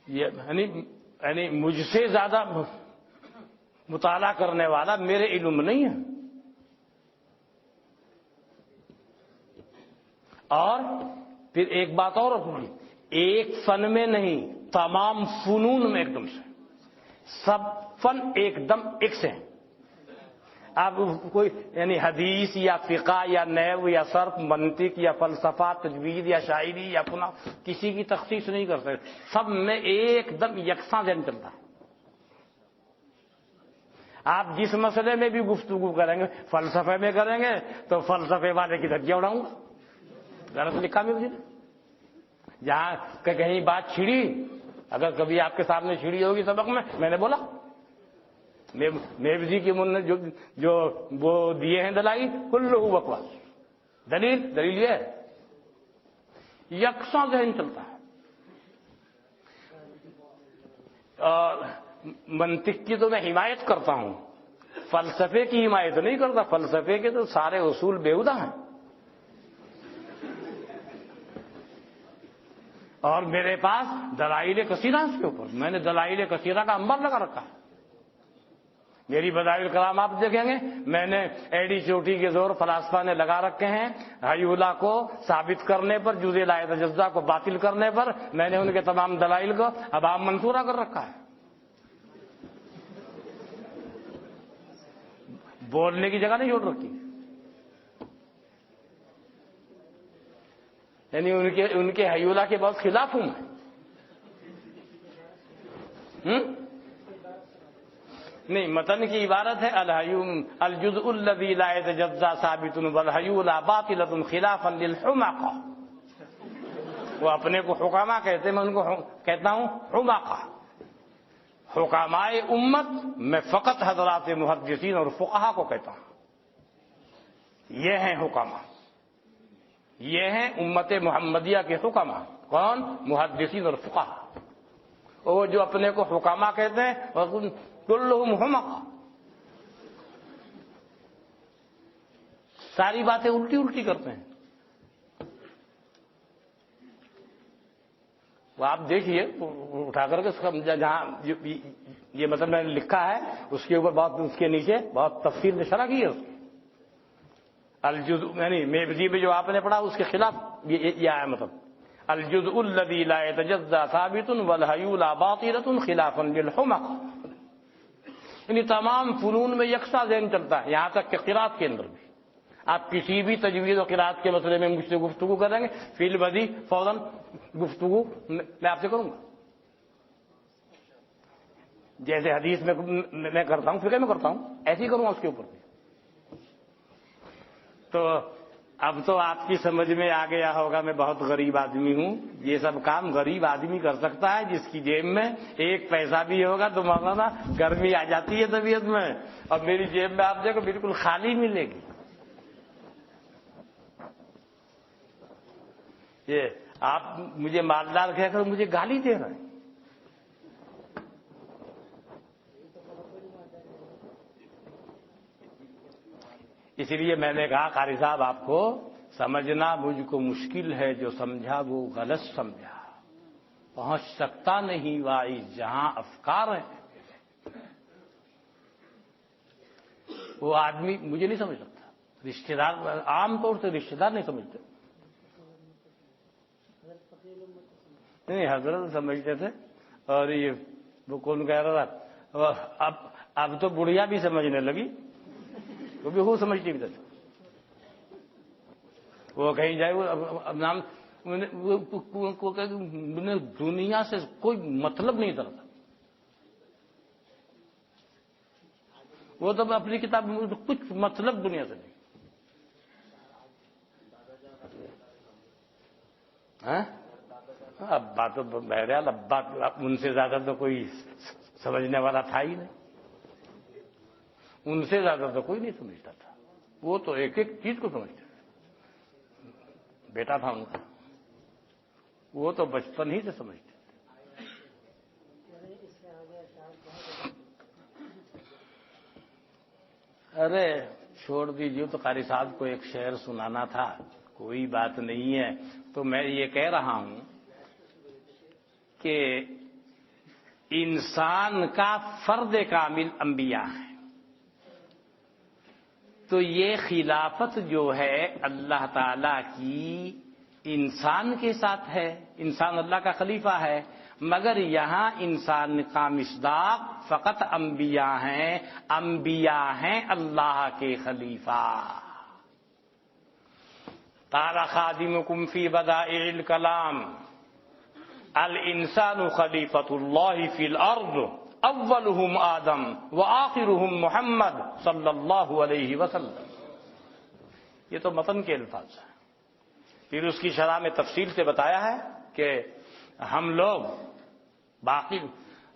یعنی مجھ سے زیادہ مطالعہ کرنے والا میرے علم نہیں ہے. اور پھر ایک بات اور ہوگی، ایک فن میں نہیں، تمام فنون میں ایک دم سے، سب فن ایک دم ایک سے ہیں. اب کوئی یعنی حدیث یا فقہ یا نحو یا صرف، منطق یا فلسفہ، تجوید یا شاعری یا پناہ، کسی کی تخصیص نہیں کر سکتے. سب میں ایک دم یکساں ذہن چلتا ہے. آپ جس مسئلے میں بھی گفتگو کریں گے، فلسفے میں کریں گے تو فلسفے والے کی دھجیاں اڑاؤں گا. غلط لکھا بھی مجھے. جہاں کہیں بات چھڑی، اگر کبھی آپ کے سامنے چھڑی ہوگی سبق میں نے بولا میوزی کی من جو وہ دیے ہیں دلائل، کلہ بکواس. دلیل یہ ہے، یکساں ذہن چلتا ہے. اور منطق کی تو میں حمایت کرتا ہوں، فلسفے کی حمایت نہیں کرتا. فلسفے کے تو سارے اصول بیہودہ ہیں. اور میرے پاس دلائل کثیرہ اس کے اوپر، میں نے دلائل کثیرہ کا انبار لگا رکھا ہے. میری بدائل کلام آپ دیکھیں گے، میں نے ایڈی چوٹی کے زور فلاسفہ نے لگا رکھے ہیں. حیولہ کو ثابت کرنے پر، جزء لا یتجزا کو باطل کرنے پر میں نے ان کے تمام دلائل کو اب عام منصورہ کر رکھا ہے. بولنے کی جگہ نہیں چھوڑ رکھی. یعنی ان کے حیولہ کے بہت خلاف ہوں میں. نہیں، متن کی عبارت ہے الجزء الذي لا يتجزا ثابت والحیولہ باطلۃ خلافا للحمقى. وہ اپنے کو حکما کہتے ہیں، میں ان کو کہتا ہوں حمقى. حکمائے امت میں فقط حضرات محدثین اور فقہا کو کہتا ہوں. یہ ہیں حکما، یہ ہیں امت محمدیہ کے حکما. کون؟ محدثین اور فقہا. وہ جو اپنے کو حکامہ کہتے ہیں کلہم حمقا، ساری باتیں الٹی الٹی کرتے ہیں. وہ آپ دیکھیے اٹھا کر کے جہاں یہ مطلب میں نے لکھا ہے اس کے اوپر بہت، اس کے نیچے بہت تفصیل سے شرح کی ہے اس کی. الجزء یعنی میوزی میں جو آپ نے پڑھا اس کے خلاف یہ آیا، مطلب الجزء الذي لا يتجزا ثابت والهيولا باطلة خلافا للحمق. یعنی تمام فنون میں یکساں ذہن چلتا ہے، یہاں تک کہ قرات کے اندر بھی. آپ کسی بھی تجوید و قرات کے مسئلے میں مجھ سے گفتگو کریں گے، فی البدی فوراً گفتگو میں آپ سے کروں گا. جیسے حدیث میں کرتا ہوں، فقہ میں کرتا ہوں، ایسے ہی کروں گا اس کے اوپر بھی. تو اب تو آپ کی سمجھ میں آ گیا ہوگا میں بہت غریب آدمی ہوں. یہ سب کام غریب آدمی کر سکتا ہے جس کی جیب میں ایک پیسہ بھی ہوگا. تو مولانا گرمی آ جاتی ہے طبیعت میں، اور میری جیب میں آپ دیکھو بالکل خالی ملے گی. یہ آپ مجھے مالدار کہہ کر مجھے گالی دے رہے ہیں. اس لیے میں نے کہا قاری صاحب آپ کو سمجھنا مجھ کو مشکل ہے، جو سمجھا وہ غلط سمجھا. پہنچ سکتا نہیں واعظ جہاں افکار ہیں. وہ آدمی مجھے نہیں سمجھ سکتا. رشتہ دار عام طور سے رشتہ دار نہیں سمجھتے. نہیں حضرت سمجھتے تھے. اور یہ وہ کون کہہ رہا تھا، اب تو بڑھیا بھی سمجھنے لگی، وہ بھی وہ سمجھتی بھی تھا. وہ کہیں جائے وہ نام دنیا سے کوئی مطلب نہیں تھا. وہ تو اپنی کتاب میں کچھ مطلب دنیا سے نہیں. ابا تو بہرحال ابا ان سے زیادہ تو کوئی سمجھنے والا تھا ہی نہیں. ان سے زیادہ تو کوئی نہیں سمجھتا تھا. وہ تو ایک ایک چیز کو سمجھتے تھے. بیٹا تھا ان کا، وہ تو بچپن ہی سے سمجھتے تھے. ارے چھوڑ دیجیے. تو قاری صاحب کو ایک شعر سنانا تھا، کوئی بات نہیں ہے. تو میں یہ کہہ رہا ہوں کہ انسان کا فرد کامل انبیاء ہے. تو یہ خلافت جو ہے اللہ تعالی کی انسان کے ساتھ ہے. انسان اللہ کا خلیفہ ہے، مگر یہاں انسان کا مصداق فقط انبیاء ہیں. انبیاء ہیں اللہ کے خلیفہ. قال خادمکم فی بدائع الکلام الانسان خلیفۃ اللہ فی الارض اولہم آدم وآخرہم محمد صلی اللہ علیہ وسلم. یہ تو متن کے الفاظ ہیں. پھر اس کی شرح میں تفصیل سے بتایا ہے کہ ہم لوگ باقی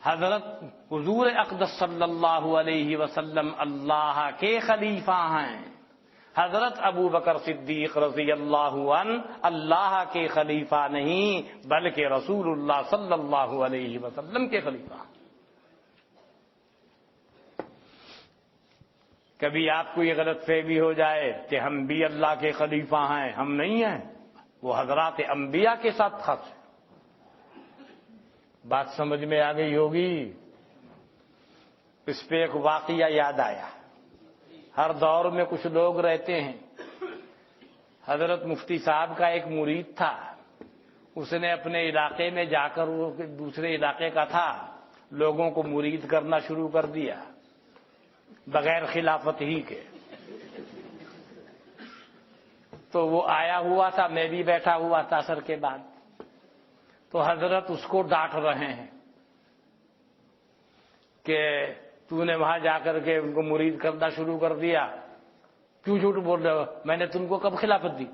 حضرت حضور اقدس صلی اللہ علیہ وسلم اللہ کے خلیفہ ہیں. حضرت ابو بکر صدیق رضی اللہ عنہ اللہ کے خلیفہ نہیں بلکہ رسول اللہ صلی اللہ علیہ وسلم کے خلیفہ. کبھی آپ کو یہ غلط فہمی ہو جائے کہ ہم بھی اللہ کے خلیفہ ہیں، ہم نہیں ہیں. وہ حضرات انبیاء کے ساتھ خاص ہے. بات سمجھ میں آ گئی ہوگی. اس پہ ایک واقعہ یاد آیا. ہر دور میں کچھ لوگ رہتے ہیں. حضرت مفتی صاحب کا ایک مرید تھا. اس نے اپنے علاقے میں جا کر، وہ دوسرے علاقے کا تھا، لوگوں کو مرید کرنا شروع کر دیا بغیر خلافت ہی کے. تو وہ آیا ہوا تھا، میں بھی بیٹھا ہوا تھا اثر کے بعد. تو حضرت اس کو ڈانٹ رہے ہیں کہ تو نے وہاں جا کر کے ان کو مرید کرنا شروع کر دیا، کیوں جھوٹ بول رہے ہو؟ میں نے تم کو کب خلافت دی؟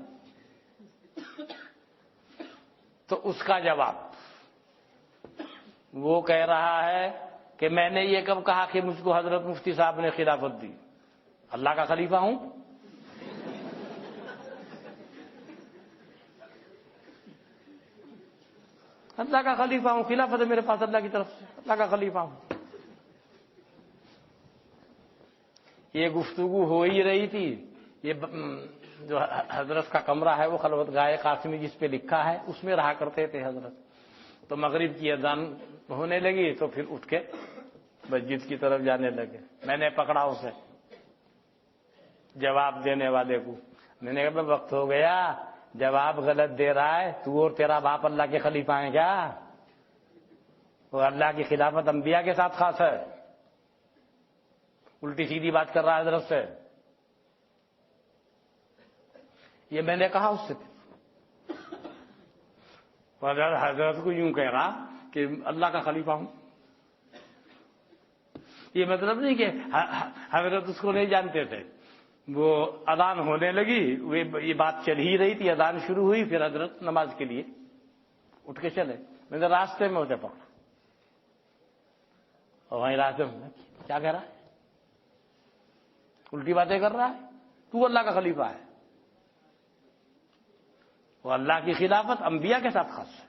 تو اس کا جواب وہ کہہ رہا ہے کہ میں نے یہ کب کہا کہ مجھ کو حضرت مفتی صاحب نے خلافت دی؟ اللہ کا خلیفہ ہوں. اللہ کا خلیفہ ہوں، خلافت ہے میرے پاس اللہ کی طرف سے، اللہ کا خلیفہ ہوں۔ یہ گفتگو ہو ہی رہی تھی، یہ جو حضرت کا کمرہ ہے وہ خلوت گاہ قاسمی جس پہ لکھا ہے اس میں رہا کرتے تھے حضرت۔ تو مغرب کی اذان ہونے لگی تو پھر اٹھ کے مسجد کی طرف جانے لگے۔ میں نے پکڑا اسے، جواب دینے والے کو، میں نے کہا وقت ہو گیا، جواب غلط دے رہا ہے، تو اور تیرا باپ اللہ کے خلیفہ ہیں کیا؟ وہ اللہ کی خلافت انبیاء کے ساتھ خاص ہے، الٹی سیدھی بات کر رہا ہے حضرت سے۔ یہ میں نے کہا اس سے، حضرت کو یوں کہہ رہا کہ اللہ کا خلیفہ ہوں۔ یہ مطلب نہیں کہ حضرت اس کو نہیں جانتے تھے۔ وہ اذان ہونے لگی، یہ بات چل ہی رہی تھی، اذان شروع ہوئی، پھر حضرت نماز کے لیے اٹھ کے چلے۔ میں نے راستے میں اسے پکڑا اور وہیں راستے میں کیا کہہ رہا ہے، الٹی باتیں کر رہا ہے، تو اللہ کا خلیفہ ہے۔ وہ اللہ کی خلافت انبیاء کے ساتھ خاص ہے،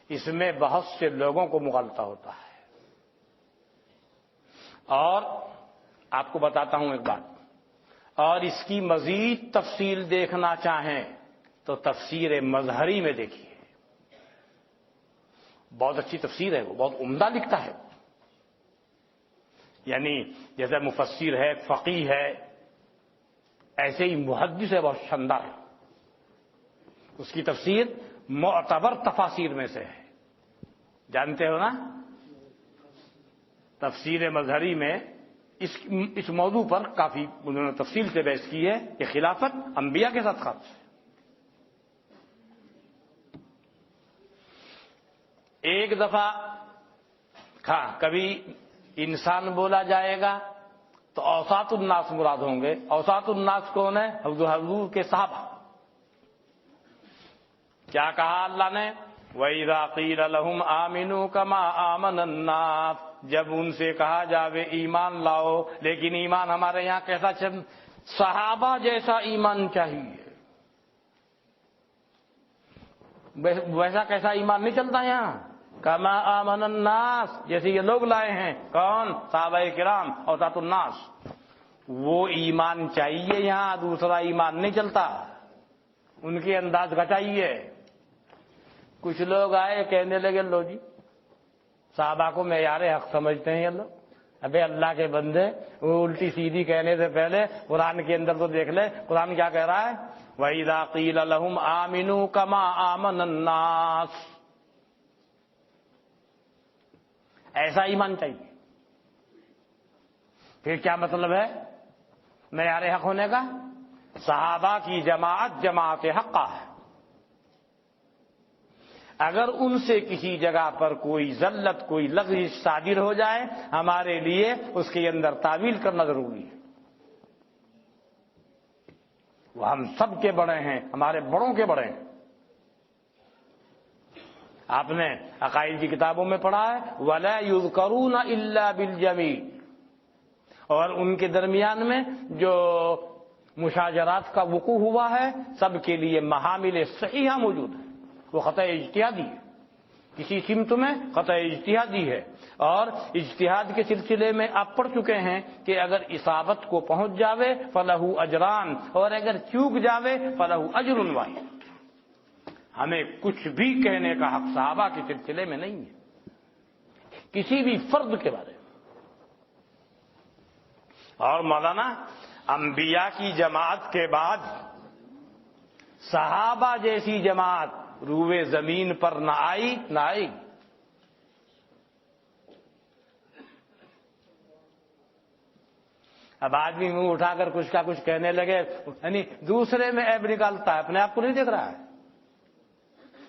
اس میں بہت سے لوگوں کو مغالطہ ہوتا ہے۔ اور آپ کو بتاتا ہوں ایک بات، اور اس کی مزید تفصیل دیکھنا چاہیں تو تفسیر مظہری میں دیکھیے، بہت اچھی تفسیر ہے، وہ بہت عمدہ لکھتا ہے، یعنی جیسے مفسر ہے، فقیہ ہے، ایسے ہی محدث ہے، بہت شاندار ہے۔ اس کی تفسیر معتبر تفاسیر میں سے ہے، جانتے ہو نا؟ تفسیر مظہری میں اس موضوع پر کافی انہوں نے تفصیل سے بحث کی ہے کہ خلافت انبیاء کے ساتھ خاص ہے۔ ایک دفعہ کبھی انسان بولا جائے گا تو اوساط الناس مراد ہوں گے۔ اوساط الناس کون ہے؟ حضور کے صحابہ۔ کیا کہا اللہ نے؟ وَإِذَا قِيلَ لَهُمْ آمِنُوا كَمَا آمَنَ النَّاسُ، جب ان سے کہا جاوے ایمان لاؤ، لیکن ایمان ہمارے یہاں کیسا صحابہ جیسا ایمان چاہیے، ویسا کیسا ایمان نہیں چلتا یہاں، کما آمن الناس، جیسے یہ لوگ لائے ہیں۔ کون؟ صحابہ کرام، اوساط الناس۔ وہ ایمان چاہیے یہاں، دوسرا ایمان نہیں چلتا، ان کے انداز کا چاہیے۔ کچھ لوگ آئے کہنے لگے لو جی صحابہ کو معیار حق سمجھتے ہیں یہ لوگ۔ ابے اللہ کے بندے، وہ الٹی سیدھی کہنے سے پہلے قرآن کے اندر تو دیکھ لے، قرآن کیا کہہ رہا ہے؟ وَإِذَا قِيلَ لَهُمْ آمِنُوا كَمَا آمَنَ النَّاسُ، ایسا ایمان چاہیے۔ پھر کیا مطلب ہے معیار حق ہونے کا؟ صحابہ کی جماعت حقہ ہے۔ اگر ان سے کسی جگہ پر کوئی ذلت، کوئی لغزش صادر ہو جائے، ہمارے لیے اس کے اندر تعویل کرنا ضروری ہے۔ وہ ہم سب کے بڑے ہیں، ہمارے بڑوں کے بڑے ہیں۔ آپ نے عقائد کی کتابوں میں پڑھا ہے وَلَا يُذْكَرُونَ إِلَّا بِالْجَمِيلِ، اور ان کے درمیان میں جو مشاجرات کا وقوع ہوا ہے سب کے لیے محامل صحیحہ موجود ہے۔ وہ خطأ اجتہادی ہے، کسی سمت میں خطأ اجتہادی ہے، اور اجتہاد کے سلسلے میں آپ پڑھ چکے ہیں کہ اگر اصابت کو پہنچ جاوے فَلَهُ اجران، اور اگر چوک جاوے فَلَهُ اجر واحد۔ ہمیں کچھ بھی کہنے کا حق صحابہ کے سلسلے میں نہیں ہے، کسی بھی فرد کے بارے میں۔ اور مولانا انبیاء کی جماعت کے بعد صحابہ جیسی جماعت روئے زمین پر نہ آئی نہ آئی۔ اب آدمی منہ اٹھا کر کچھ کا کچھ کہنے لگے، یعنی دوسرے میں عیب نکالتا ہے، اپنے آپ کو نہیں دیکھ رہا ہے۔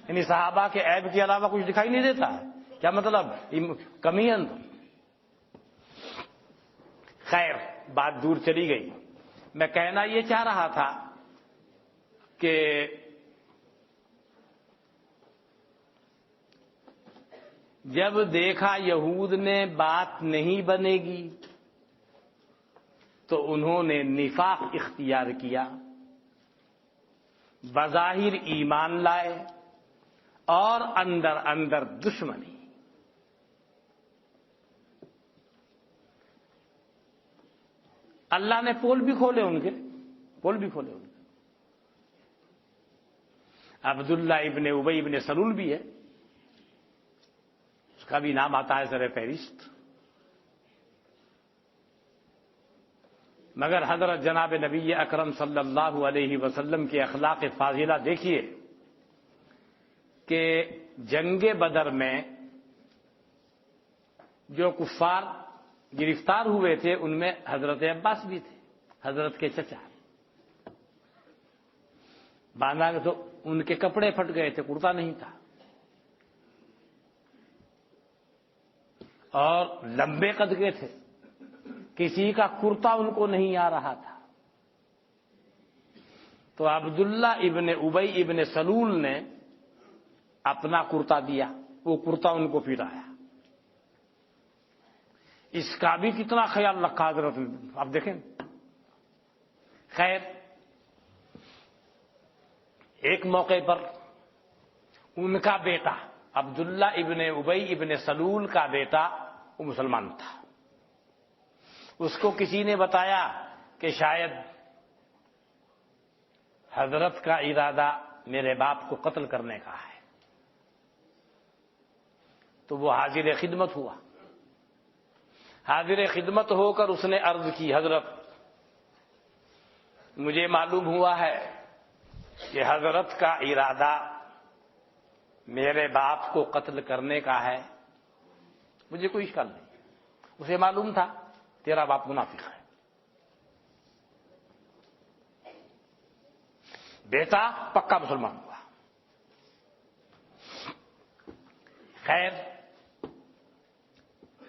یعنی صحابہ کے عیب کے علاوہ کچھ دکھائی نہیں دیتا ہے، کیا مطلب؟ کمی اندر۔ خیر، بات دور چلی گئی۔ میں کہنا یہ چاہ رہا تھا کہ جب دیکھا یہود نے بات نہیں بنے گی تو انہوں نے نفاق اختیار کیا، بظاہر ایمان لائے اور اندر اندر دشمنی. اللہ نے پول بھی کھولے ان کے. عبداللہ ابن ابی ابن سلول بھی ہے، اس کا بھی نام آتا ہے سر فہرست. مگر حضرت جناب نبی اکرم صلی اللہ علیہ وسلم کے اخلاق فاضلہ دیکھیے کہ جنگ بدر میں جو کفار گرفتار ہوئے تھے ان میں حضرت عباس بھی تھے، حضرت کے چچا. باندھا تو ان کے کپڑے پھٹ گئے تھے، کرتا نہیں تھا، اور لمبے قد کے تھے، کسی کا کرتا ان کو نہیں آ رہا تھا. تو عبداللہ ابن ابی ابن سلول نے اپنا کرتا دیا، وہ کرتا ان کو پھرایا. اس کا بھی کتنا خیال رکھا حضرت نے، آپ دیکھیں. خیر، ایک موقع پر ان کا بیٹا عبداللہ ابن ابی ابن سلول کا بیٹا وہ مسلمان تھا. اس کو کسی نے بتایا کہ شاید حضرت کا ارادہ میرے باپ کو قتل کرنے کا ہے. تو وہ حاضر خدمت ہوا. حاضر خدمت ہو کر اس نے عرض کی، حضرت مجھے معلوم ہوا ہے کہ حضرت کا ارادہ میرے باپ کو قتل کرنے کا ہے. مجھے کوئی اشکال نہیں، اسے معلوم تھا تیرا باپ منافق ہے. بیٹا پکا مسلمان ہوا. خیر،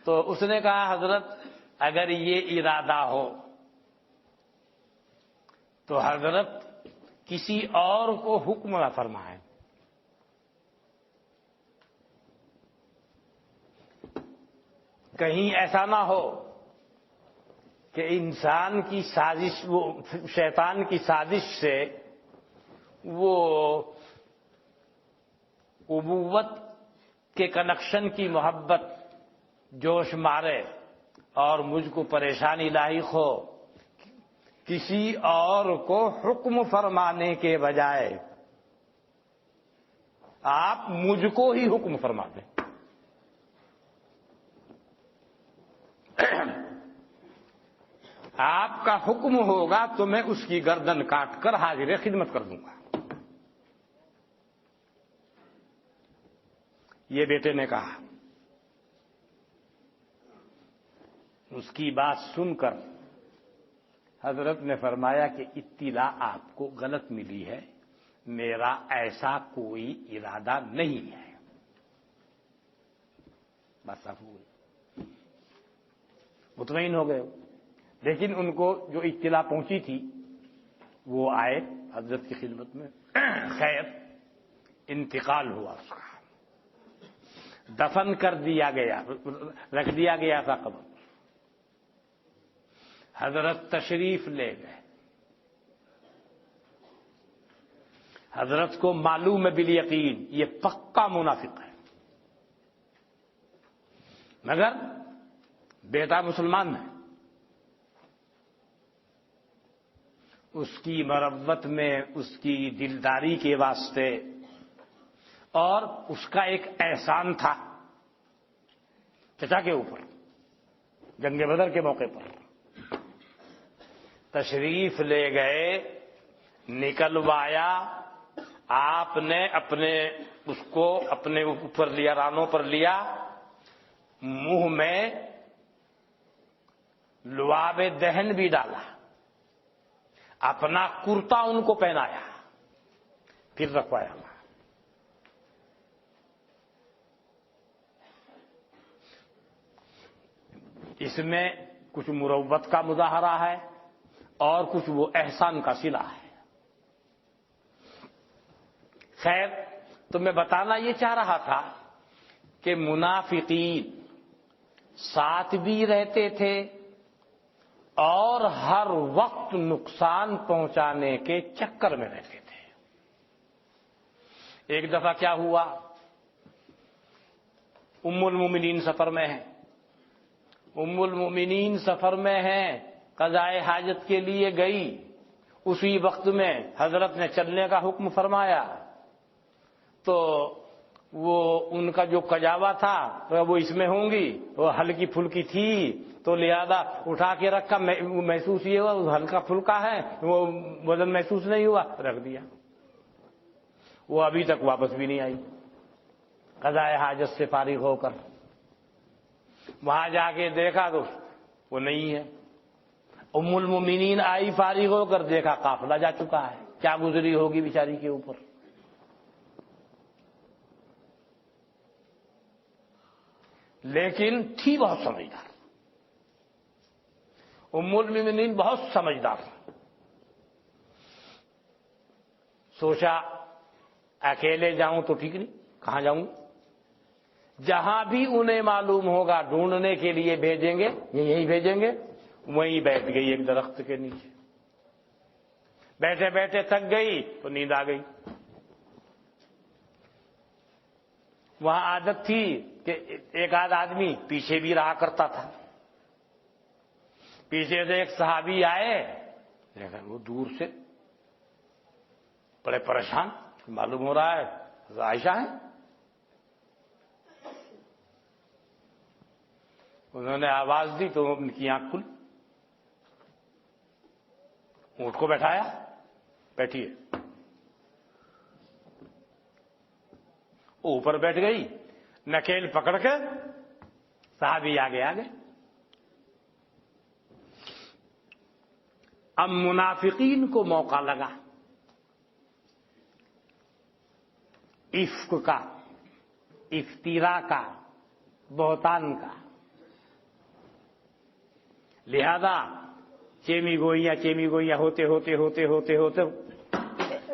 تو اس نے کہا حضرت اگر یہ ارادہ ہو تو حضرت کسی اور کو حکم نہ فرمائیں. کہیں ایسا نہ ہو کہ انسان کی سازش، وہ شیطان کی سازش سے وہ ابوت کے کنیکشن کی محبت جوش مارے اور مجھ کو پریشانی لاحق ہو. کسی اور کو حکم فرمانے کے بجائے آپ مجھ کو ہی حکم فرما دیں. آپ کا حکم ہوگا تو میں اس کی گردن کاٹ کر حاضر خدمت کر دوں گا. یہ بیٹے نے کہا. اس کی بات سن کر حضرت نے فرمایا کہ اطلاع آپ کو غلط ملی ہے، میرا ایسا کوئی ارادہ نہیں ہے. بس صاف ہو گئی، مطمئن ہو گئے. لیکن ان کو جو اطلاع پہنچی تھی وہ آئے حضرت کی خدمت میں. خیر، انتقال ہوا، اس کا دفن کر دیا گیا، رکھ دیا گیا تھا قبر. حضرت تشریف لے گئے. حضرت کو معلوم ہے بالیقین یہ پکا منافق ہے، مگر بیٹا مسلمان ہے. اس کی مربت میں، اس کی دلداری کے واسطے، اور اس کا ایک احسان تھا چچا کے اوپر. جنگ بدر کے موقع پر تشریف لے گئے، نکلوایا. آپ نے اس کو اپنے اوپر لیا، رانوں پر لیا، منہ میں لعاب دہن بھی ڈالا، اپنا کرتا ان کو پہنایا، پھر رکھوایا. اس میں کچھ مروت کا مظاہرہ ہے اور کچھ وہ احسان کا صلہ ہے. خیر، تو میں بتانا یہ چاہ رہا تھا کہ منافقین ساتھ بھی رہتے تھے اور ہر وقت نقصان پہنچانے کے چکر میں رہتے تھے. ایک دفعہ کیا ہوا ام المومنین سفر میں ہیں، ام المومنین سفر میں ہیں، قضائے حاجت کے لیے گئی، اسی وقت میں حضرت نے چلنے کا حکم فرمایا، تو وہ ان کا جو کجاوا تھا وہ اس میں ہوں گی، وہ ہلکی پھلکی تھی تو لہذا اٹھا کے رکھا، محسوس یہ ہوا وہ ہلکا پھلکا ہے، وہ وزن محسوس نہیں ہوا، رکھ دیا۔ وہ ابھی تک واپس بھی نہیں آئی قضائے حاجت سے فارغ ہو کر۔ وہاں جا کے دیکھا تو وہ نہیں ہے۔ ام المومنین آئی فارغ ہو کر، دیکھا قافلہ جا چکا ہے، کیا گزری ہوگی بیچاری کے اوپر۔ لیکن تھی بہت سمجھدار، ام المومنین بہت سمجھدار، سوچا اکیلے جاؤں تو ٹھیک نہیں، کہاں جاؤں؟ جہاں بھی انہیں معلوم ہوگا ڈھونڈنے کے لیے بھیجیں گے، یہیں بھیجیں گے، وہیں بیٹھ گئی ایک درخت کے نیچے۔ بیٹھے بیٹھے تھک گئی تو نیند آ گئی۔ وہاں عادت تھی کہ ایک آدھ آدمی پیچھے بھی رہا کرتا تھا۔ پیچھے سے ایک صحابی آئے، لیکن وہ دور سے بڑے پریشان، معلوم ہو رہا ہے عائشہ ہیں۔ انہوں نے آواز دی تو ان کی آنکھ کھلی، اونٹ کو بیٹھایا، بیٹھیے، اوپر بیٹھ گئی، نکیل پکڑ کے صحابی آگے آگے۔ اب منافقین کو موقع لگا عفق کا، افتراء کا، بہتان کا، لہذا چیمی گوئیاں ہوتے ہوتے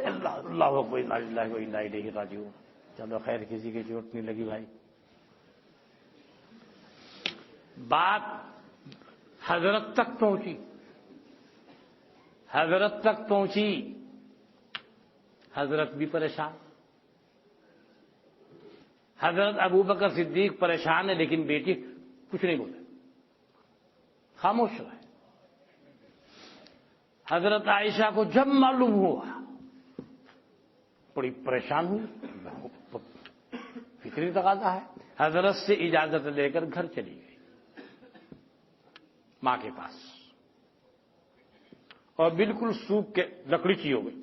اللہ اکبر انا للہ و انا الیہ راجعون۔ چلو خیر، کسی کی چوٹ نہیں لگی بھائی۔ بات حضرت تک پہنچی، حضرت بھی پریشان، حضرت ابوبکر صدیق پریشان ہے، لیکن بیٹی کچھ نہیں بولے، خاموش رہے۔ حضرت عائشہ کو جب معلوم ہوا بڑی پریشان ہوئی، فکری تقاضا ہے، حضرت سے اجازت لے کر گھر چلی گئی ماں کے پاس، اور بالکل سوکھ کے لکڑی کی ہو گئی۔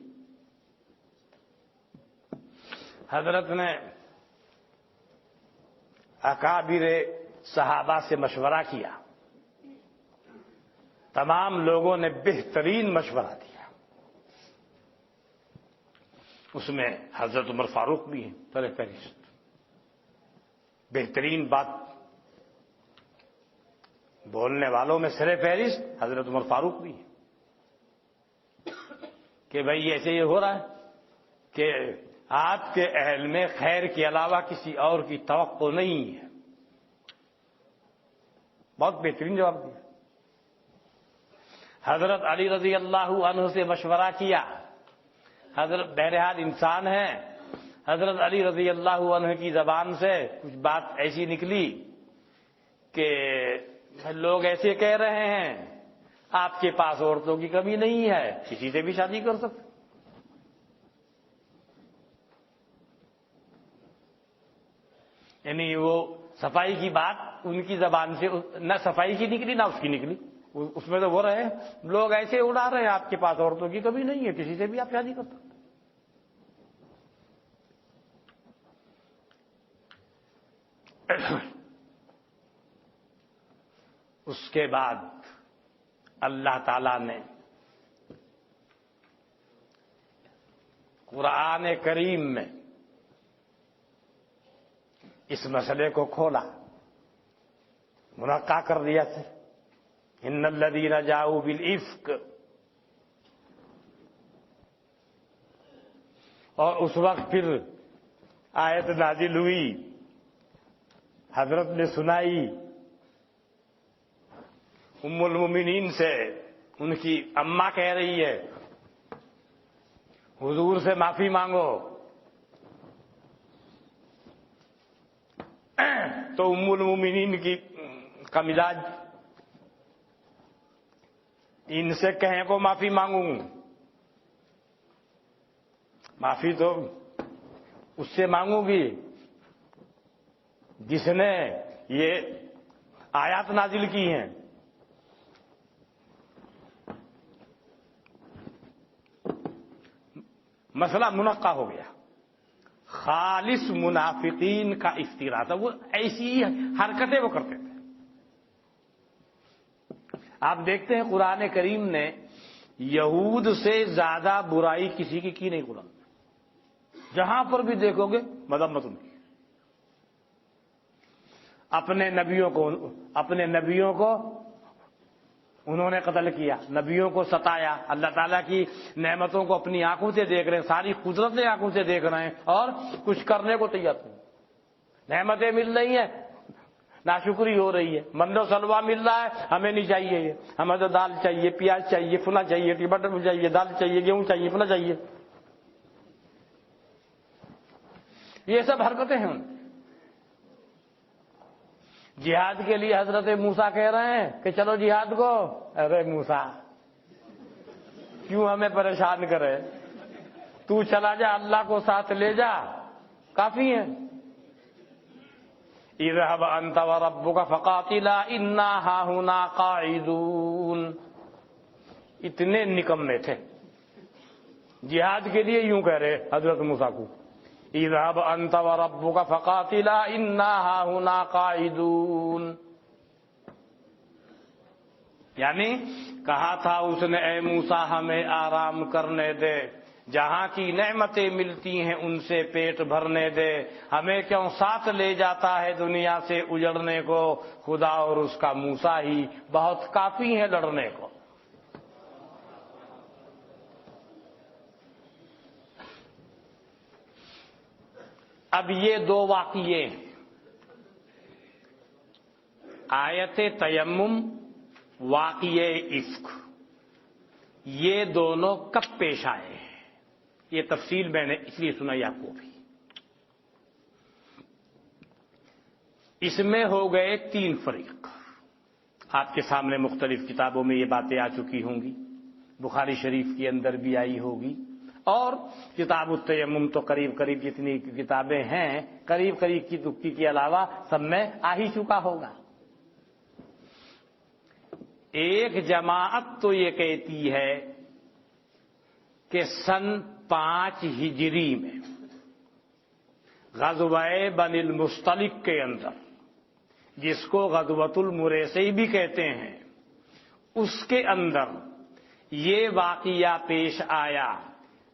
حضرت نے اکابر صحابہ سے مشورہ کیا، تمام لوگوں نے بہترین مشورہ دیا، اس میں حضرت عمر فاروق بھی ہیں سر فہرست، بہترین بات بولنے والوں میں سر فہرست حضرت عمر فاروق بھی ہیں، کہ بھائی ایسے یہ ہو رہا ہے کہ آپ کے اہل میں خیر کے علاوہ کسی اور کی توقع نہیں ہے۔ بہت بہترین جواب دیا۔ حضرت علی رضی اللہ عنہ سے مشورہ کیا، حضرت بہرحال انسان ہے، حضرت علی رضی اللہ عنہ کی زبان سے کچھ بات ایسی نکلی کہ لوگ ایسے کہہ رہے ہیں آپ کے پاس عورتوں کی کمی نہیں ہے، کسی سے بھی شادی کر سکتے۔ یعنی وہ صفائی کی بات ان کی زبان سے نہ صفائی کی نکلی نہ اس کی نکلی، اس میں تو وہ رہے لوگ ایسے اڑا رہے ہیں آپ کے پاس عورتوں کی کمی نہیں ہے، کسی سے بھی آپ شادی کر سکتے۔ اس کے بعد اللہ تعالی نے قرآن کریم میں اس مسئلے کو کھولا، منقع کر دیا تھا، ان الذین جاؤوا بالافک، اور اس وقت پھر آیت نازل ہوئی، حضرت نے سنائی، ام المومنین سے ان کی اماں کہہ رہی ہے حضور سے معافی مانگو، تو ام المومنین کا مزاج، ان سے کہیں کو معافی مانگوں، معافی تو اس سے مانگوں گی جس نے یہ آیات نازل کی ہیں۔ مسئلہ منقع ہو گیا، خالص منافقین کا افتراء تھا، وہ ایسی حرکتیں وہ کرتے تھے۔ آپ دیکھتے ہیں قرآن کریم نے یہود سے زیادہ برائی کسی کی نہیں قرآن، جہاں پر بھی دیکھو گے مذمت ان کی۔ اپنے نبیوں کو انہوں نے قتل کیا، نبیوں کو ستایا، اللہ تعالیٰ کی نعمتوں کو اپنی آنکھوں سے دیکھ رہے ہیں، ساری قدرتیں آنکھوں سے دیکھ رہے ہیں اور کچھ کرنے کو تیار نہیں۔ نعمتیں مل رہی ہیں، ناشکری ہو رہی ہے، مند و سلوا مل رہا ہے، ہمیں نہیں چاہیے یہ، ہمیں تو دال چاہیے، پیاز چاہیے، فلاں چاہیے، ٹماٹر چاہیے، دال چاہیے، گیہوں چاہیے، فلاں چاہیے۔ یہ سب حرکتیں ہیں۔ جہاد کے لیے حضرت موسیٰ کہہ رہے ہیں کہ چلو جہاد کو، ارے موسیٰ کیوں ہمیں پریشان کرے، تو چلا جا، اللہ کو ساتھ لے جا، کافی ہے۔ اذهب انت وربك فقاتلا انا هاهنا قاعدون، اتنے نکمے تھے، جہاد کے لیے یوں کہہ رہے حضرت موسیٰ کو، اذهب انت وربك فقاتلا انا هاهنا قاعدون، یعنی کہا تھا اس نے اے موسیٰ ہمیں آرام کرنے دے، جہاں کی نعمتیں ملتی ہیں ان سے پیٹ بھرنے دے، ہمیں کیوں ساتھ لے جاتا ہے دنیا سے اجڑنے کو، خدا اور اس کا موسیٰ ہی بہت کافی ہیں لڑنے کو۔ اب یہ دو واقعے، آیت تیمم، واقعہ افک، یہ دونوں کب پیش آئے ہیں؟ یہ تفصیل میں نے اس لیے سنائی آپ کو بھی۔ اس میں ہو گئے تین فریق، آپ کے سامنے مختلف کتابوں میں یہ باتیں آ چکی ہوں گی، بخاری شریف کے اندر بھی آئی ہوگی، اور کتاب التیمم تو قریب قریب جتنی کتابیں ہیں، قریب قریب کی تکتی کے علاوہ سب میں آ ہی چکا ہوگا۔ ایک جماعت تو یہ کہتی ہے کہ سن 5 ہجری میں غزوہ بنی المصطلق کے اندر، جس کو غزوۃ المریسی بھی کہتے ہیں، اس کے اندر یہ واقعہ پیش آیا،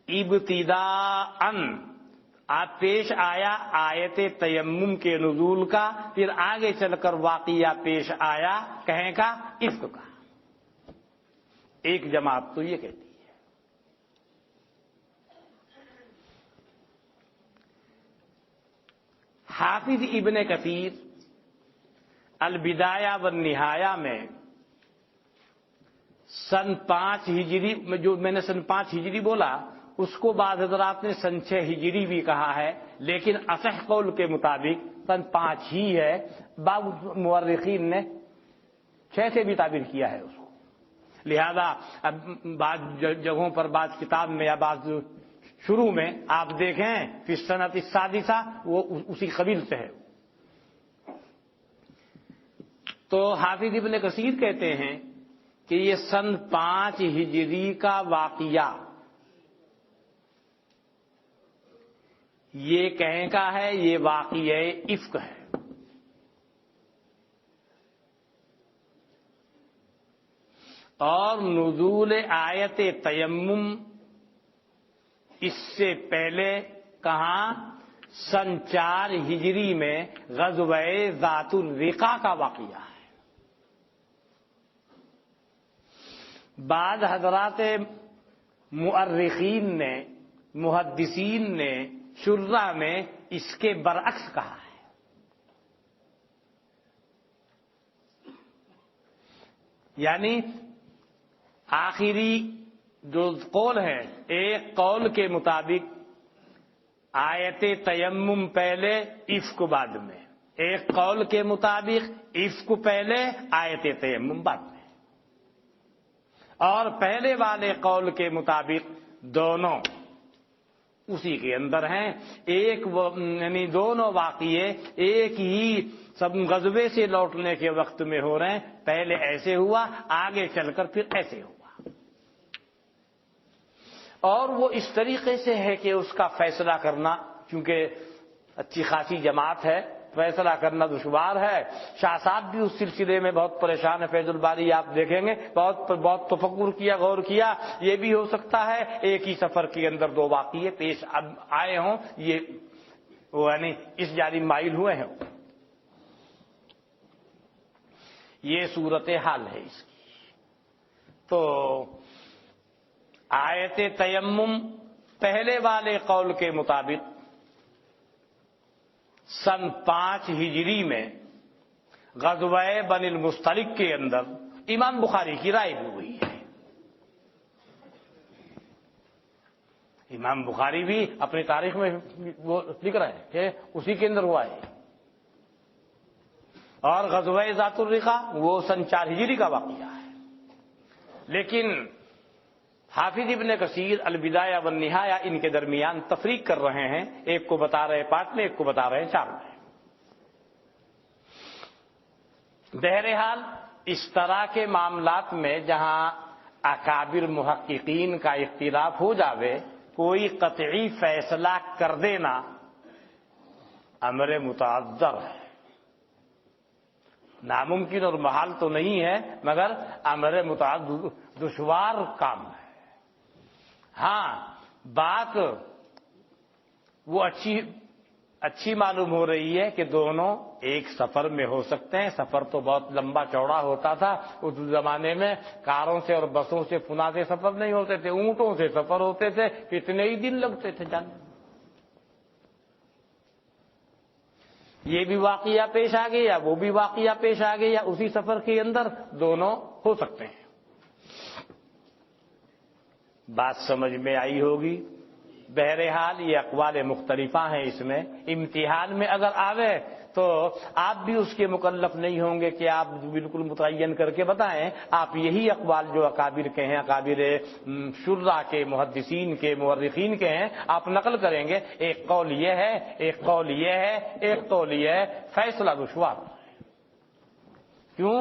ابتداءً پیش آیا آیت تیمم کے نزول کا، پھر آگے چل کر واقعہ پیش آیا کہیں کا، افک کا۔ ایک جماعت تو یہ کہتی ہے۔ حافظ ابن کثیر البدایہ والنہایہ میں سن 5 ہجری میں، جو میں نے سن 5 ہجری بولا اس کو بعض حضرات نے سن 6 ہجری بھی کہا ہے، لیکن اصح قول کے مطابق سن 5 ہی ہے، بعض مورخین نے 6 سے بھی تعبیر کیا ہے اس کو، لہذا اب بعض جگہوں پر، بعض کتاب میں یا بعض شروع میں آپ دیکھیں فی السنۃ السادسہ، وہ اسی قبیل سے ہے۔ تو حافظ ابن کثیر کہتے ہیں کہ یہ سن 5 ہجری کا واقعہ یہ کہیں کا ہے، یہ واقعہ افک ہے۔ اور نزول آیت تیمم اس سے پہلے کہاں، سن 4 ہجری میں غزوہ ذات الرقاع کا واقعہ ہے۔ بعض حضرات مؤرخین نے، محدثین نے شرح میں اس کے برعکس کہا ہے، یعنی آخری جو قول ہے، ایک قول کے مطابق آیت تیمم پہلے، افک بعد میں، ایک قول کے مطابق عفق پہلے آیت تیمم بعد میں، اور پہلے والے قول کے مطابق دونوں اسی کے اندر ہیں. ایک یعنی دونوں واقعے ایک ہی سب غزوے سے لوٹنے کے وقت میں ہو رہے ہیں. پہلے ایسے ہوا، آگے چل کر پھر ایسے ہوا، اور وہ اس طریقے سے ہے کہ اس کا فیصلہ کرنا، چونکہ اچھی خاصی جماعت ہے، فیصلہ کرنا دشوار ہے. شاہ صاحب بھی اس سلسلے میں بہت پریشان ہے. فیض الباری آپ دیکھیں گے بہت تفکر کیا، غور کیا. یہ بھی ہو سکتا ہے ایک ہی سفر کے اندر دو واقعے پیش آئے ہوں، یہ یعنی اس جانب مائل ہوئے ہیں. یہ صورتحال ہے اس کی. تو آیت تیمم پہلے والے قول کے مطابق سن 5 ہجری میں غزوہ بنی المصطلق کے اندر امام بخاری کی رائے بھی ہوئی ہے. امام بخاری بھی اپنی تاریخ میں وہ لکھ رہے ہیں کہ اسی کے اندر ہوا ہے. اور غزوہ ذات الرقا وہ سن 4 ہجری کا واقعہ ہے. لیکن حافظ ابن کثیر البدایہ والنہایہ ان کے درمیان تفریق کر رہے ہیں. ایک کو بتا رہے 5 میں، ایک کو بتا رہے 4 میں. بہرحال اس طرح کے معاملات میں جہاں اکابر محققین کا اختلاف ہو جاوے، کوئی قطعی فیصلہ کر دینا امر متعذر ہے. ناممکن اور محال تو نہیں ہے، مگر امر متعذر دشوار کام ہے. ہاں بات وہ اچھی معلوم ہو رہی ہے کہ دونوں ایک سفر میں ہو سکتے ہیں. سفر تو بہت لمبا چوڑا ہوتا تھا اس زمانے میں. کاروں سے اور بسوں سے فنا سے سفر نہیں ہوتے تھے، اونٹوں سے سفر ہوتے تھے. کتنے ہی دن لگتے تھے جانے. یہ بھی واقعہ پیش آ گیا، وہ بھی واقعہ پیش آ گیا، اسی سفر کے اندر دونوں ہو سکتے ہیں. بات سمجھ میں آئی ہوگی. بہرحال یہ اقوال مختلفہ ہیں. اس میں امتحان میں اگر آوے تو آپ بھی اس کے مکلف نہیں ہوں گے کہ آپ بالکل متعین کر کے بتائیں. آپ یہی اقوال جو اکابر کے ہیں، اکابر شرح کے، محدثین کے، مورخین کے ہیں، آپ نقل کریں گے. ایک قول یہ ہے، ایک قول یہ ہے، ایک قول یہ ہے. فیصلہ دشوار. کیوں؟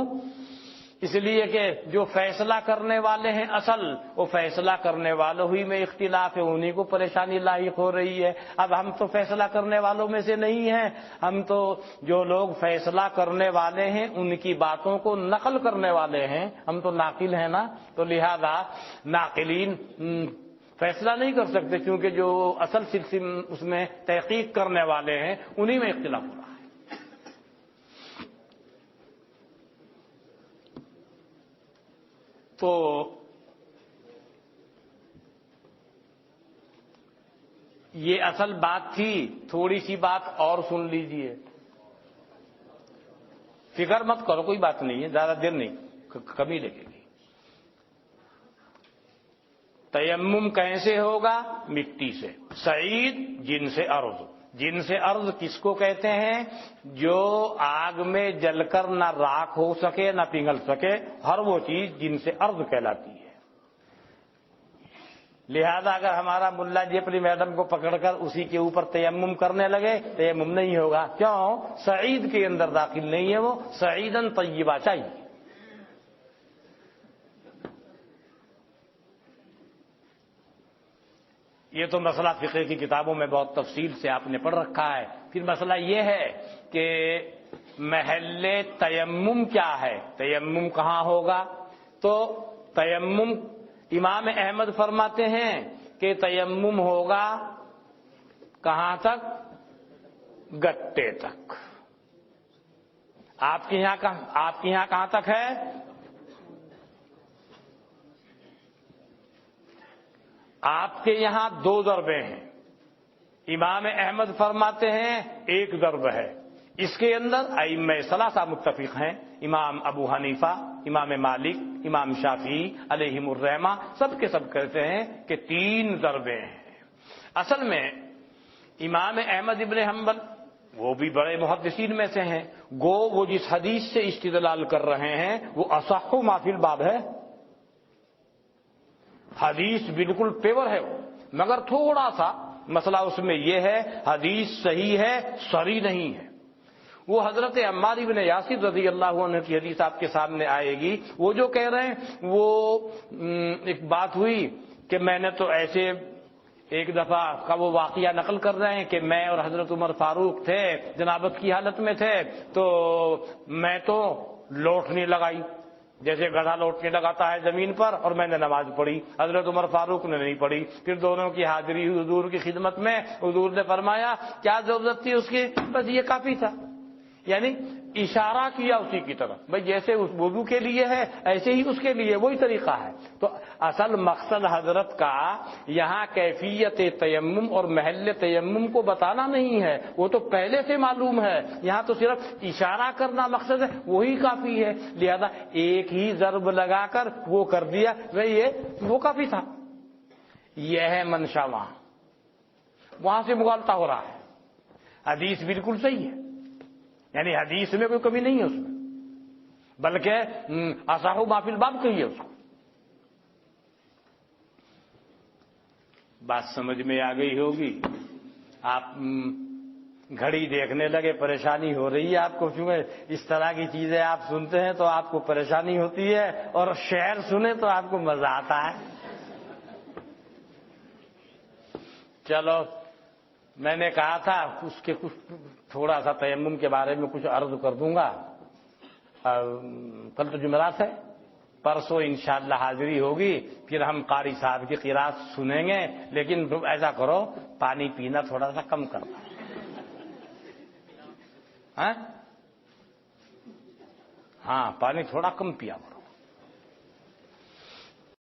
اس لیے کہ جو فیصلہ کرنے والے ہیں اصل، وہ فیصلہ کرنے والوں ہی میں اختلاف ہے، انہی کو پریشانی لاحق ہو رہی ہے. اب ہم تو فیصلہ کرنے والوں میں سے نہیں ہیں. ہم تو جو لوگ فیصلہ کرنے والے ہیں ان کی باتوں کو نقل کرنے والے ہیں. ہم تو ناقل ہیں نا. تو لہذا ناقلین فیصلہ نہیں کر سکتے، کیونکہ جو اصل سلسلے اس میں تحقیق کرنے والے ہیں انہی میں اختلاف ہو رہا ہے. تو یہ اصل بات تھی. تھوڑی سی بات اور سن لیجئے. فکر مت کرو، کوئی بات نہیں ہے، زیادہ دیر نہیں، کمی لگے گی. تیمم کیسے ہوگا؟ مٹی سے. سعید جن سے ارض. جن سے ارض کس کو کہتے ہیں؟ جو آگ میں جل کر نہ راکھ ہو سکے نہ پگھل سکے، ہر وہ چیز جن سے ارض کہلاتی ہے. لہذا اگر ہمارا ملا جی اپنی میڈم کو پکڑ کر اسی کے اوپر تیمم کرنے لگے، تیمم نہیں ہوگا. کیوں؟ سعید کے اندر داخل نہیں ہے. وہ سعیدن طیبہ چاہیے. یہ تو مسئلہ فقہ کی کتابوں میں بہت تفصیل سے آپ نے پڑھ رکھا ہے. پھر مسئلہ یہ ہے کہ محل تیمم کیا ہے، تیمم کہاں ہوگا؟ تو تیمم امام احمد فرماتے ہیں کہ تیمم ہوگا کہاں تک؟ گٹے تک. آپ کے یہاں کہاں تک ہے؟ آپ کے یہاں 2 ضربیں ہیں. امام احمد فرماتے ہیں ایک ضرب ہے. اس کے اندر ائمہ ثلاثہ متفق ہیں. امام ابو حنیفہ، امام مالک، امام شافعی علیہم الرحمہ، سب کے سب کہتے ہیں کہ 3 ضربیں ہیں. اصل میں امام احمد ابن حنبل وہ بھی بڑے محدثین میں سے ہیں. گو وہ جس حدیث سے استدلال کر رہے ہیں وہ اصح ما فی الباب ہے. حدیث بالکل پیور ہے مگر تھوڑا سا مسئلہ اس میں یہ ہے حدیث صحیح ہے صریح نہیں ہے. وہ حضرت عمار بن یاسر رضی اللہ عنہ کی حدیث آپ کے سامنے آئے گی. وہ جو کہہ رہے ہیں وہ ایک بات ہوئی کہ میں نے تو ایسے ایک دفعہ کا وہ واقعہ نقل کر رہے ہیں کہ میں اور حضرت عمر فاروق تھے جنابت کی حالت میں تھے تو میں تو لوٹنے لگائی جیسے گدھا لوٹنے لگاتا ہے زمین پر اور میں نے نماز پڑھی. حضرت عمر فاروق نے نہیں پڑھی. پھر دونوں کی حاضری ہوئی حضور کی خدمت میں. حضور نے فرمایا کیا ضرورت تھی اس کی, بس یہ کافی تھا. یعنی اشارہ کیا اسی کی طرف بھائی جیسے اس وضو کے لیے ہے ایسے ہی اس کے لیے وہی طریقہ ہے. تو اصل مقصد حضرت کا یہاں کیفیت تیمم اور محل تیمم کو بتانا نہیں ہے, وہ تو پہلے سے معلوم ہے. یہاں تو صرف اشارہ کرنا مقصد ہے, وہی کافی ہے. لہذا ایک ہی ضرب لگا کر وہ کر دیا یہ وہ کافی تھا. یہ ہے منشا وہاں سے مغالطہ ہو رہا ہے. حدیث بالکل صحیح ہے, یعنی حدیث میں کوئی کمی نہیں ہے اس میں, بلکہ اصح ما فی الباب کہیے اس کو. بات سمجھ میں آ گئی ہوگی. آپ گھڑی دیکھنے لگے, پریشانی ہو رہی ہے آپ کو, کیونکہ اس طرح کی چیزیں آپ سنتے ہیں تو آپ کو پریشانی ہوتی ہے اور شعر سنیں تو آپ کو مزہ آتا ہے. چلو میں نے کہا تھا اس کے کچھ تھوڑا سا تیمم کے بارے میں کچھ عرض کر دوں گا. کل تو جمعرات ہے, پرسوں انشاءاللہ حاضری ہوگی, پھر ہم قاری صاحب کی قرات سنیں گے. لیکن ایسا کرو پانی پینا تھوڑا سا کم کرنا. ہاں پانی تھوڑا کم پیا کرو.